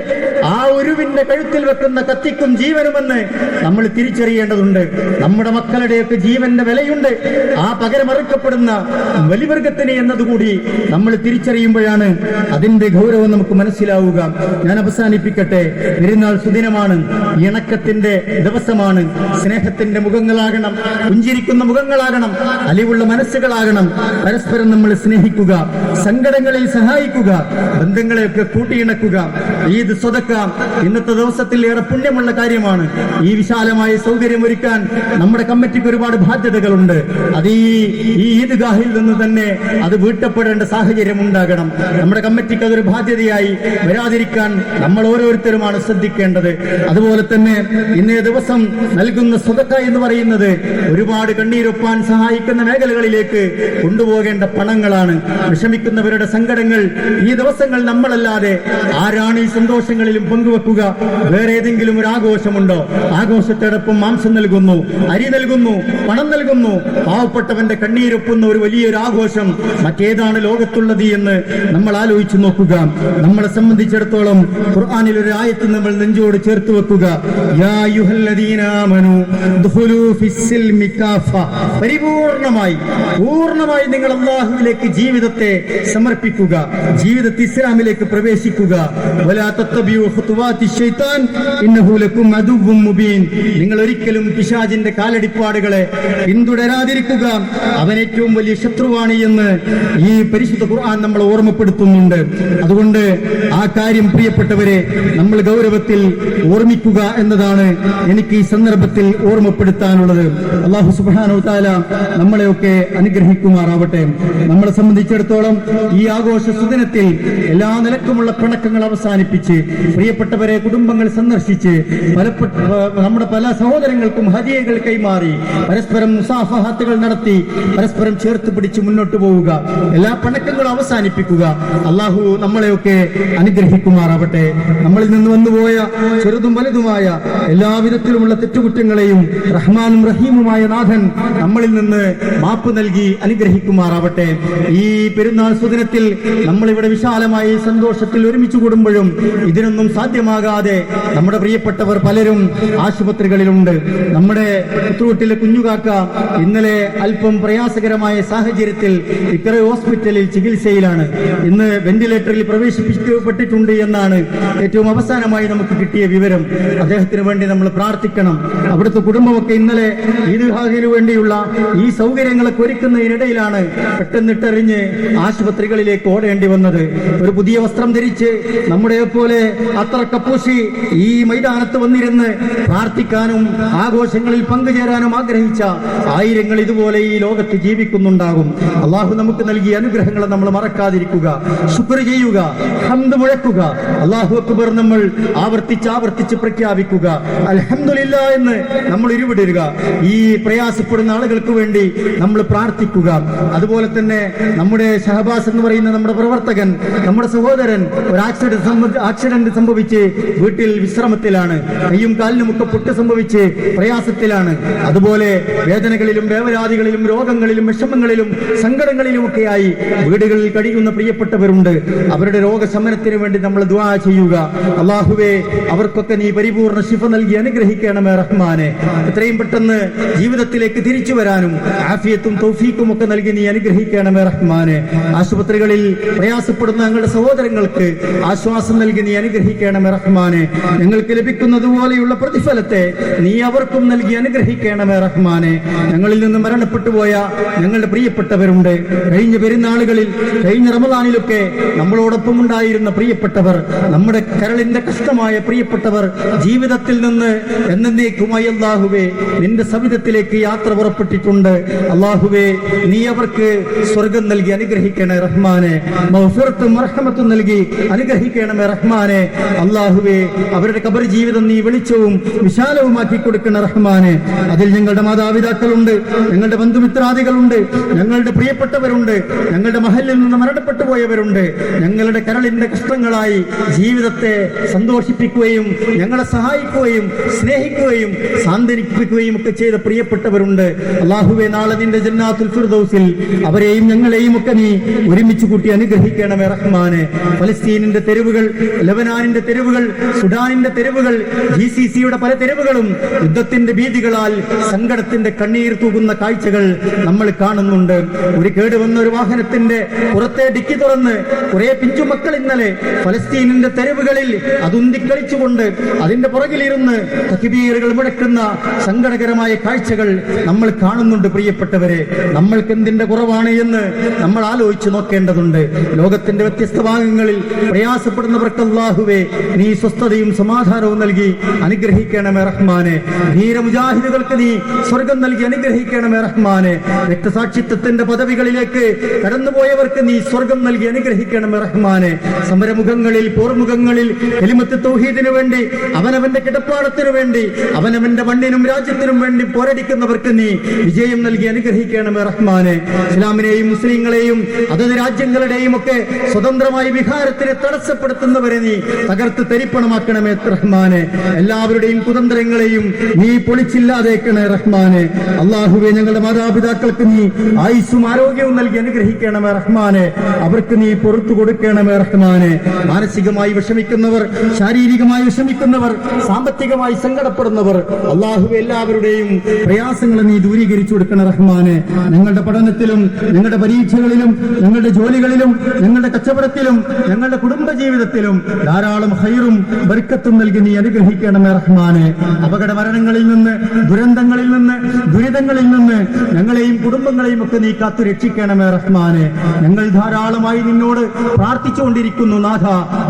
ആ ഒരുവിന്റെ കഴുത്തിൽ വെക്കുന്ന കത്തിക്കും ജീവനുമെന്ന് നമ്മൾ തിരിച്ചറിയേണ്ടതുണ്ട്. നമ്മുടെ മക്കളുടെയൊക്കെ ജീവന്റെ വിലയുണ്ട്. ആ പകരമറുക്കപ്പെടുന്ന ബലിവർഗത്തിന് എന്നതുകൂടി നമ്മൾ തിരിച്ചറിയുമ്പോഴാണ് അതിന്റെ ഗൗരവം നമുക്ക് മനസ്സിലാവുക. ഞാൻ അവസാനിപ്പിക്കട്ടെ. പെരുന്നാൾ സുദിനമാണ്, ഇണക്കത്തിന്റെ ദിവസമാണ്. സ്നേഹത്തിന്റെ മുഖങ്ങളാകണം, പുഞ്ചിരിക്കുന്ന മുഖങ്ങളാകണം, അലിവുള്ള മനസ്സുകളാകണം. പരസ്പരം നമ്മൾ സ്നേഹിക്കുക, സങ്കടങ്ങളിൽ സഹായിക്കുക, ബന്ധങ്ങളെയൊക്കെ കൂട്ടിയിണക്കുക. ഈദ് സ്വതക്ക ഇന്നത്തെ ദിവസത്തിൽ ഏറെ പുണ്യമുള്ള കാര്യമാണ്. ഈ വിശാലമായ സൗകര്യമൊരുക്കാൻ നമ്മുടെ കമ്മിറ്റിക്ക് ഒരുപാട് ബാധ്യതകളുണ്ട്. അത് ഈ ഈദ്ഗാഹിൽ നിന്ന് തന്നെ അത് വീട്ടപ്പെടേണ്ട സാഹചര്യം ഉണ്ടാകണം. നമ്മുടെ കമ്മിറ്റിക്ക് അതൊരു ബാധ്യതയായി വരാതിരിക്കാൻ നമ്മൾ ഓരോരുത്തരുമാണ് ശ്രദ്ധിക്കേണ്ടത്. അതുപോലെ തന്നെ ഇന്നേ ദിവസം നൽകുന്ന സ്വതക്ക എന്ന് പറയുന്നത് ഒരുപാട് കണ്ണീരൊപ്പാൻ സഹായിക്കുന്ന മേഖലകളിലേക്ക് കൊണ്ടുപോകേണ്ട പണങ്ങളാണ്. വിഷമിക്കുന്നവരുടെ സങ്കടങ്ങൾ ഈ ദിവസങ്ങൾ നമ്മളല്ലാതെ ആരാണ് ഈ സന്തോഷങ്ങളിലും പങ്കുവെക്കുക? വേറെ ഏതെങ്കിലും ഒരു ആഘോഷമുണ്ടോ? ആഘോഷത്തോടൊപ്പം മാംസം നൽകുന്നു, അരി നൽകുന്നു, പണം നൽകുന്നു. പാവപ്പെട്ടവന്റെ കണ്ണീരൊപ്പുന്ന ഒരു വലിയൊരു ആഘോഷം മറ്റേതാണ് ലോകത്തുള്ളത് എന്ന് നമ്മൾ ആലോചിച്ചു നോക്കുക. നമ്മളെ സംബന്ധിച്ചിടത്തോളം ഖുർആനിൽ ഒരു ആയത്ത് നമ്മൾ നെഞ്ചോട് ചേർത്ത് വെക്കുക. യാ അയ്യുഹല്ലദീന ആമനൂ ദുഖുലൂ ഫിസ്സിൽമി കാഫ. പൂർണ്ണമായി നിങ്ങൾ അല്ലാഹുവിലേക്ക് ജീവിതത്തെ സമർപ്പിക്കുക, ജീവിതത്തെ ഇസ്ലാമിലേക്ക് പ്രവേശിക്കുക. വലാ തത്തബിഉ ഖുതുവാതി ശൈത്താൻ ഇന്നഹു ലക്കും അദുവ്വുൻ മുബീൻ. നിങ്ങൾ ഒരിക്കലും ഒരിക്കലും പിശാചിന്റെ കാലടിപ്പാടുകളെ പിന്തുടരാതിരിക്കുക. അവൻ ഏറ്റവും വലിയ ശത്രുവാണ് എന്ന് ഈ പരിശുദ്ധ ഖുർആൻ നമ്മളെ ഓർമ്മപ്പെടുത്തുന്നുണ്ട്. അതുകൊണ്ട് ആ കാര്യം പ്രിയപ്പെട്ടവരെ നമ്മൾ ഗൗരവത്തിൽ ഓർമ്മിക്കുക എന്നതാണ് എനിക്ക് ഈ സന്ദർഭത്തിൽ ഓർമ്മപ്പെടുത്താനുള്ളത്. അല്ലാഹു സുബ്ഹാനഹു വ തആല നമ്മളെയൊക്കെ അനുഗ്രഹിക്കുമാറാവട്ടെ. നമ്മളെ സംബന്ധിച്ചിടത്തോളം ഈ ആഘോഷ സുദിനത്തിൽ എല്ലാ നിലക്കുമുള്ള പിണക്കങ്ങൾ അവസാനിപ്പിച്ച് പ്രിയപ്പെട്ടവരെ കുടുംബങ്ങൾ സന്ദർശിച്ച് നമ്മുടെ പല സഹോദരങ്ങൾക്കും ഹദിയകൾ കൈമാറി പരസ്പരം മുസാഫഹത്തുകൾ നടത്തി പരസ്പരം ചേർത്ത് പിടിച്ച് മുന്നോട്ട് പോവുക. എല്ലാ പിണക്കങ്ങളും അവസാനിപ്പിക്കുക. അള്ളാഹു നമ്മളെയൊക്കെ അനുഗ്രഹിക്കുമാറാവട്ടെ. നമ്മളിൽ നിന്ന് വന്നുപോയ ചെറുതും വലുതുമായ എല്ലാവിധത്തിലുമുള്ള തെറ്റുകുറ്റങ്ങളെയും റഹ്മാനും റഹീമുമായ നാഥൻ നമ്മളിൽ നിന്ന് മാപ്പ് നൽകി അനുഗ്രഹിക്കുമാറാവട്ടെ. ഈ പെരുന്നാൾ സുദിനത്തിൽ നമ്മളിവിടെ വിശാലമായ സന്തോഷത്തിൽ ഒരുമിച്ച് കൂടുമ്പോഴും ഇതിനൊന്നും സാധ്യമാകാതെ നമ്മുടെ പ്രിയപ്പെട്ടവർ പലരും ആശുപത്രികളിലുണ്ട്. നമ്മുടെ പുത്തൂട്ടിലെ കുഞ്ഞുകാക്ക ഇന്നലെ അല്പം പ്രയാസകരമായ സാഹചര്യത്തിൽ ഇക്കര ഹോസ്പിറ്റലിൽ ചികിത്സയിലാണ്. ഇന്ന് വെന്റിലേറ്ററിൽ പ്രവേശിപ്പിക്കപ്പെട്ടിട്ടുണ്ട് എന്നാണ് ഏറ്റവും അവസാനമായി നമുക്ക് കിട്ടിയ വിവരം. അദ്ദേഹത്തിന് വേണ്ടി നമ്മൾ പ്രാർത്ഥിക്കണം. അവിടുത്തെ കുടുംബമൊക്കെ ഇന്നലെ ഈദ്ഗാഹിന് വേണ്ടിയുള്ള ഈ സൗകര്യങ്ങളൊക്കെ ഒരുക്കുന്നതിനിടയിലാണ് പെട്ടെന്നിട്ടെറിഞ്ഞ് ആശുപത്രികളിലേക്ക് ഓടേണ്ടി വന്നത്. ഒരു പുതിയ വസ്ത്രം ധരിച്ച് നമ്മുടെ പോലെ അത്ര കപ്പൂശി ഈ മൈതാനത്ത് വന്നിരുന്ന് പ്രാർത്ഥിക്കാനും ആഘോഷങ്ങളിൽ പങ്കുചേരാനും ആഗ്രഹിച്ച ആയിരങ്ങൾ ഇതുപോലെ ഈ ലോകത്ത് ജീവിക്കുന്നുണ്ടാകും. അള്ളാഹു നമുക്ക് നൽകിയ അനുഗ്രഹങ്ങളെ നമ്മൾ മറക്കാതിരിക്കുക, ശുക്ർ ചെയ്യുക, ഹംദ് മുഴക്കുക. അല്ലാഹു അക്ബർ നമ്മൾ ആവർത്തിച്ച് പ്രഖ്യാപിക്കുക. അൽഹംദുലില്ലാ എന്ന് നമ്മൾ ഉരുവിടുക. ഈ പ്രയാസപ്പെടുന്ന ആളുകൾക്ക് വേണ്ടി നമ്മൾ പ്രാർത്ഥിക്കുക. അതുപോലെ തന്നെ നമ്മുടെ ഷഹബാസ് എന്ന് പറയുന്ന നമ്മുടെ പ്രവർത്തകൻ, നമ്മുടെ സഹോദരൻ ഒരു ആക്സിഡന്റ് സംഭവിച്ച് വീട്ടിൽ വിശ്രമത്തിലാണ്. കയ്യും കാലിനുമൊക്കെ പൊട്ട് സംഭവിച്ച് പ്രയാസത്തിലാണ്. അതുപോലെ വേദനകളിലും വേവലാതികളിലും രോഗങ്ങളിലും വിഷമങ്ങളിലും സങ്കടങ്ങളിലുമൊക്കെയായി വീടുകളിൽ കഴിയുന്ന പ്രിയപ്പെട്ടവരുണ്ട്. അവരുടെ രോഗശമനത്തിന് വേണ്ടി നമ്മൾ ദുആ ചെയ്യുക. അല്ലാഹുവേ, അവർക്കൊക്കെ നീ പരിപൂർണ്ണ ശിഫ നൽകി അനുഗ്രഹിക്കണമേ റഹ്മാനെ. എത്രയും പെട്ടെന്ന് ജീവിതത്തിലേക്ക് തിരിച്ചു വരാനും ആഫിയത്തും തൗഫീഖും ഒക്കെ നൽകി നീ അനുഗ്രഹിക്കണമേ റഹ്മാനെ. ആശുപത്രികളിൽ പ്രയാസപ്പെടുന്ന ഞങ്ങളുടെ സഹോദരങ്ങൾക്ക് ആശ്വാസം നൽകി നീ അനുഗ്രഹിക്കണമേ റഹ്മാനെ. ഞങ്ങൾക്ക് ലഭിക്കുന്നത് പോലെയുള്ള പ്രതിഫലത്തെ നീ അവർക്കും നൽകി അനുഗ്രഹിക്കണമേ റഹ്മാനെ. ഞങ്ങളിൽ നിന്ന് മരണപ്പെട്ടു പോയ ഞങ്ങളുടെ പ്രിയപ്പെട്ടവരുണ്ട്. കഴിഞ്ഞ പെരുന്നാളുകളിൽ, കഴിഞ്ഞ റമദാനിലൊക്കെ നമ്മളോടൊപ്പം ഉണ്ടായിരുന്ന പ്രിയപ്പെട്ടവർ, നമ്മുടെ കരളിന്റെ കഷ്ടമായ പ്രിയപ്പെട്ടവർ ജീവിതത്തിൽ നിന്ന് എന്നേക്കുമായി അല്ലാഹുവേ നിന്റെ സവിധത്തിലേക്ക് യാത്ര പുറപ്പെട്ടിട്ടുണ്ട്. അല്ലാഹുവേ, നീ അവർക്ക് സ്വർഗം നൽകി അനുഗ്രഹിക്കണേ റഹ്മാനെ. മഗ്ഫിറത്തും റഹ്മത്തും നൽകി അനുഗ്രഹിക്കണമേ റഹ്മാനെ. അല്ലാഹുവേ, അവരുടെ ഖബർ ജീവിതം നീ വെളിച്ചവും വിശാലവുമാക്കി കൊടുക്കണ റഹ്മാനെ. അതിൽ ഞങ്ങളുടെ മാതാപിതാക്കളുണ്ട്, ഞങ്ങളുടെ ബന്ധുമിത്രാദികളുണ്ട്, ഞങ്ങളുടെ പ്രിയപ്പെട്ടവരുണ്ട്, ഞങ്ങളുടെ മഹലിൽ നിന്ന് മരണപ്പെട്ടു പോയവരുണ്ട്. ഞങ്ങളുടെ കരളിന്റെ കഷ്ടങ്ങളായി ജീവിതത്തെ സന്തോഷിപ്പിക്കുകയും ഞങ്ങളെ സഹായിക്കുകയും സ്നേഹിക്കുകയും സാന്ത്വനിപ്പിക്കുകയും ഒക്കെ ചെയ്ത പ്രിയപ്പെട്ടവരുണ്ട്. അല്ലാഹുവേ, നാളെ നിന്റെ ജന്നാത്തുൽ ഫിർദൗസിൽ അവരെയും ഞങ്ങളെയും ഒക്കെ നീ ഒരുമിച്ച് കൂട്ടി അനുഗ്രഹിക്കണമേ റഹ്മാനെ. ഫലസ്തീനിന്റെ തെരുവുകൾ, ലബനാനിന്റെ തെരുവുകൾ, സുഡാനിന്റെ തെരുവുകൾ, GCCയുടെ പല തെരുവുകളും യുദ്ധത്തിന്റെ ഭീതികളാൽ സങ്കടത്തിന്റെ കണ്ണീർ തൂകുന്ന കാഴ്ചകൾ നമ്മൾ കാണുന്നുണ്ട്. ഒരു കേടുവന്ന ഒരു വാഹനത്തിന്റെ പുറത്തെ ഡിക്കി തുറന്ന് കുറെ പിഞ്ചുമക്കൾ ഇന്നലെ ഫലസ്തീനിന്റെ തെരുവുകളിൽ അതുന്തിക്കളിച്ചുകൊണ്ട് അതിന്റെ പുറകിലിരുന്ന് തക്ബീറുകൾ മുഴക്കുന്ന സങ്കടകരമായ കാഴ്ചകൾ നമ്മൾ കാണുന്നുണ്ട്. പ്രിയപ്പെട്ടവരെ, നമ്മൾക്ക് എന്തിന്റെ കുറവാണ് എന്ന് നമ്മൾ ആലോചിച്ച് നോക്കേണ്ടതുണ്ട്. ലോകത്തിന്റെ വ്യത്യസ്ത ഭാഗങ്ങളിൽ പ്രയാസപ്പെടുന്നവർക്ക് അല്ലാഹുവേ നീ സ്വസ്ഥതയും സമാധാനവും നൽകി അനുഗ്രഹിക്കണമേ റഹ്മാനെ. ധീരമുജാഹിദുകൾക്ക് നീ സ്വർഗം നൽകി അനുഗ്രഹിക്കണമേ റഹ്മാനെ. രക്തസാക്ഷിത്വത്തിന്റെ പദവികളിലേക്ക് കടന്നുപോയവർക്ക് നീ സ്വർഗം നൽകി അനുഗ്രഹിക്കണമേ റഹ്മാനെ. സമരമുഖങ്ങളിൽ, പോർമുഖങ്ങളിൽ കലിമത്ത് തൗഹീദിനു വേണ്ടി, അവനവന്റെ കിടപ്പാടത്തിനു വേണ്ടി, അവനവന്റെ മണ്ണിനും രാജ്യത്തിനും വേണ്ടി പോരടിക്കുന്നവർക്ക് നീ വിജയം നൽകി അനുഗ്രഹിക്കണമേ റഹ്മാനെ. ഇസ്ലാമിനെയും മുസ്ലിങ്ങളെയും അതത് രാജ്യങ്ങളുടെയും ഒക്കെ സ്വതന്ത്രമായ വിഹാരത്തിന് തടസ്സപ്പെടുത്തുന്നവരെ നീ തകർത്ത് തരിപ്പണമാക്കണമേ റഹ്മാനെ. എല്ലാവരുടെയും കുതന്ത്രങ്ങളെയും നീ പൊളിച്ചില്ലാതേക്കണേ റഹ്മാനെ. അല്ലാഹുവേ, ഞങ്ങളുടെ മാതാപിതാക്കൾക്ക് നീ ആയുസ്സും ആരോഗ്യവും നൽകി അനുഗ്രഹിക്കണമേ റഹ്മാനെ. അവർക്ക് നീ പുറത്തു കൊടുക്കണമേ റഹ്മാനെ. മാനസികമായി വിഷമിക്കുന്നവർ, ശാരീരികമായി വിഷമിക്കുന്നവർ, സാമ്പത്തികമായി സങ്കടപ്പെടുന്നവർ, അല്ലാഹുവേ, എല്ലാവരുടെയും പ്രയാസങ്ങൾ നീ ദൂരീകരിച്ചു കൊടുക്കണേ റഹ്മാനെ. ഞങ്ങളുടെ പഠനത്തിലും ഞങ്ങളുടെ പരീക്ഷകളിലും ഞങ്ങളുടെ ജോലികളിലും ഞങ്ങളുടെ കച്ചവടത്തിലും ഞങ്ങളുടെ കുടുംബജീവിതത്തിലും ധാരാളം ഖൈറും ബർക്കത്തും നൽകി നീ അനുഗ്രഹിക്കണമേ റഹ്മാനെ. അപകട മരണങ്ങൾ മരണങ്ങളിൽ നിന്ന്, ദുരന്തങ്ങളിൽ നിന്ന്, ദുരിതങ്ങളിൽ നിന്ന് ഞങ്ങളെയും കുടുംബങ്ങളെയും ഒക്കെ നീ കാത്തു രക്ഷിക്കണമേ റഹ്മാനെ. ഞങ്ങൾ ധാരാളമായി നിന്നോട് പ്രാർത്ഥിച്ചുകൊണ്ടിരിക്കുന്നു നാഥ.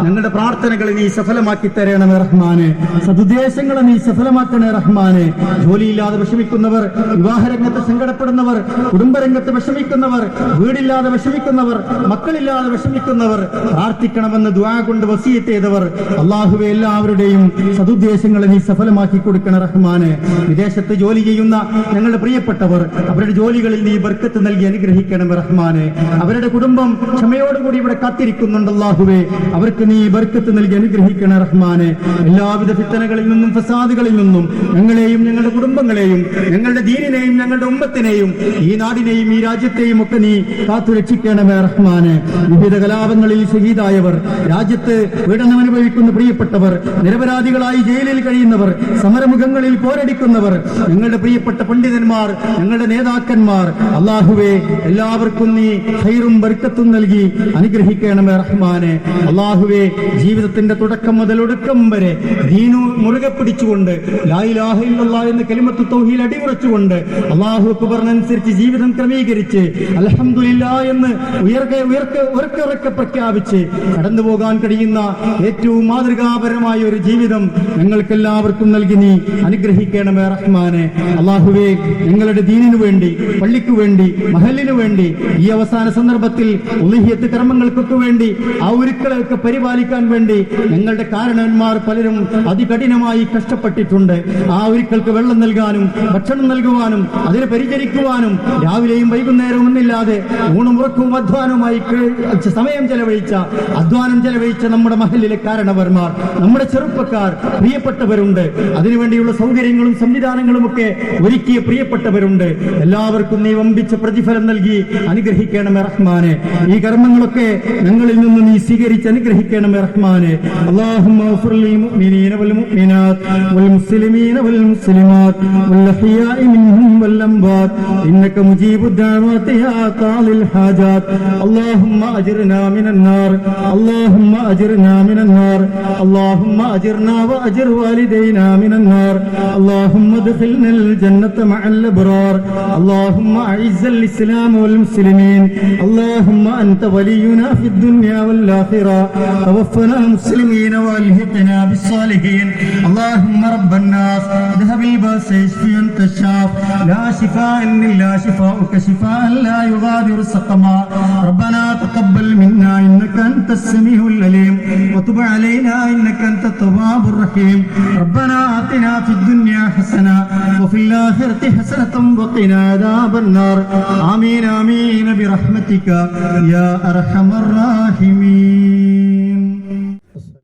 ഞങ്ങളുടെ പ്രാർത്ഥനകളെ നീ സഫലമാക്കി തരണമേ റഹ്മാനെ. സതുദ്ദേശങ്ങളെ നീ സഫലമാക്കണേ റഹ്മാനെ. ജോലിയില്ലാതെ വിഷമിക്കുന്നവർ, വിവാഹരംഗത്ത് സങ്കടപ്പെടുന്നവർ, കുടുംബരംഗത്ത് വിഷമിക്കുന്നവർ, വീടില്ലാതെ വിഷമിക്കുന്നവർ, മക്കളില്ലാതെ വിഷമിക്കുന്നവർ, പ്രാർത്ഥിക്കണമെന്ന് ദുആ കൊണ്ട് വസിയത്ത് ചെയ്തവർ, അല്ലാഹുവേ എല്ലാവരുടെയും സതുദ്ദേശങ്ങളെ നീ സഫലമാക്കി കൊടുക്കണ റഹ്മാനെ. വിദേശത്ത് ജോലി ചെയ്യുന്ന ഞങ്ങളുടെ പ്രിയപ്പെട്ടവർ, അവരുടെ ജോലികളിൽ നീ ബർക്കത്ത് നൽകി അനുഗ്രഹിക്കണം റഹ്മാനെ. അവരുടെ കുടുംബം ക്ഷമയോടുകൂടി ഇവിടെ കാത്തിരിക്കുന്നുണ്ട് അല്ലാഹുവേ, അവർക്ക് നീ ബർക്കത്ത് നൽകി അനുഗ്രഹിക്കണം റഹ്മാനെ. എല്ലാവിധ ഫിത്തനകളിൽ നിന്നും ഫസാദുകളിൽ നിന്നും ഞങ്ങളെയും ഞങ്ങളുടെ കുടുംബങ്ങളെയും ഞങ്ങളുടെ ദീനിനെയും ഞങ്ങളുടെ ഉമ്മത്തിനെയും ഈ നാടിനെയും ഈ രാജ്യത്തെയും ഒക്കെ നീ കാത്തു രക്ഷിക്കണമേ റഹ്മാനെ. വിവിധ കലാപങ്ങളിൽ ഷഹീദായവർ, രാജ്യത്ത് പീഡനം അനുഭവിക്കുന്ന പ്രിയപ്പെട്ടവർ, നിരപരാധികളായി ജയിലിൽ കഴിയുന്നവർ, സമരമുഖങ്ങളിൽ പോരടിക്കുന്നവർ, ഞങ്ങളുടെ പ്രിയപ്പെട്ട പണ്ഡിതന്മാർ, ഞങ്ങളുടെ നേതാക്കന്മാർ, അല്ലാഹുവേ എല്ലാവർക്കും നീ ഖൈറും ബർക്കത്തും നൽകി അനുഗ്രഹിക്കണമേ റഹ്മാനെ. അല്ലാഹുവേ ജീവിതത്തിന്റെ തുടക്കം മുതൽ ഒടുക്കം വരെ ദീനു മുറുകെ പിടിച്ചുകൊണ്ട് ലാ ഇലാഹ ഇല്ലല്ലാഹ് എന്ന കലിമത്ത് തൗഹീദ് അടിയുറച്ചുകൊണ്ട് അല്ലാഹു അക്ബറിനനുസരിച്ച് ജീവിതം ക്രമീകരിച്ച് അൽഹംദുലില്ലാഹ് എന്ന് ഉറക്കെ പ്രഖ്യാപിച്ച് കടന്നുപോകാൻ കഴിയുന്ന ഏറ്റവും മാതൃകാപരമായ ഒരു ജീവിതം ഞങ്ങൾക്കെല്ലാവർക്കും നൽകി നീ അനുഗ്രഹിക്കണമേ റഹ്മാനെ. അല്ലാഹുവേ ഞങ്ങളുടെ ദീനിനു വേണ്ടി, പള്ളിക്കു വേണ്ടി, മഹലിനു വേണ്ടി ഈ അവസാന സന്ദർഭത്തിൽ ഉളിഹിയത്ത് കർമ്മങ്ങൾക്കൊക്കെ വേണ്ടി ആ ഉരുക്കളെയൊക്കെ പരിപാലിക്കാൻ വേണ്ടി ഞങ്ങളുടെ കാരണവന്മാർ പലരും അതികഠിനമായി കഷ്ടപ്പെട്ടിട്ടുണ്ട്. ആ ഉരുക്കൾക്ക് വെള്ളം നൽകാനും ഭക്ഷണം നൽകുവാനും അതിനെ പരിചരിക്കുവാനും രാവിലെയും വൈകുന്നേരവും ഒന്നില്ലാതെ ഊണും ഉറക്കവും അധ്വാനവുമായി സമയം അധ്വാനം ചെലവഴിച്ച നമ്മുടെ മഹലിലെ കാരണവർമാർ, നമ്മുടെ ചെറുപ്പക്കാർ, പ്രിയപ്പെട്ടവരുണ്ട്. അതിനുവേണ്ടിയുള്ള സൗകര്യങ്ങളും സംവിധാനങ്ങളും ഒക്കെ ഒരുക്കിയ പ്രിയപ്പെട്ടവരുണ്ട്. എല്ലാവർക്കും നീ വമ്പിച്ച പ്രതിഫലം നൽകി അനുഗ്രഹിക്കണമേ റഹ്മാനെ. ഈ കർമ്മങ്ങളൊക്കെ ഞങ്ങളിൽ നിന്ന് നീ സ്വീകരിച്ച് അനുഗ്രഹിക്കണമേ റഹ്മാനെ. അല്ലാഹുമ്മ ഗ്ഫിർ ലിൽ മുഅ്മിനീന വൽ മുഅ്മിനാത്ത് വൽ മുസ്ലിമീന വൽ മുസ്ലിമാത്ത് വൽ അഹ്യാഇ മിൻഹും വൽ അംവാത്ത് ഇന്നക മുജീബുദ് ദഅവാതി യാ ഖാദിൽ ഹാജാത്ത്. اللهم أجرنا من النار، اللهم أجرنا من النار، اللهم أجرنا وأجر والدينا من النار، اللهم ادخلنا الجنة مع الأبرار، اللهم أعز الإسلام والمسلمين، اللهم أنت ولينا في الدنيا والآخرة، توفنا مسلمين وألحقنا بالصالحين. اللهم رب الناس اذهب البأس اشف أنت الشاف، لا شفاء إلا شفاؤك شفاء لا يغادر سقما. ربنا تقبل منا إنك أنت السميع العليم وتب علينا إنك أنت التواب الرحيم. ربنا آتنا في الدنيا حسنة وفي الآخرة حسنة وقنا عذاب النار. آمين آمين برحمتك يا أرحم الراحمين.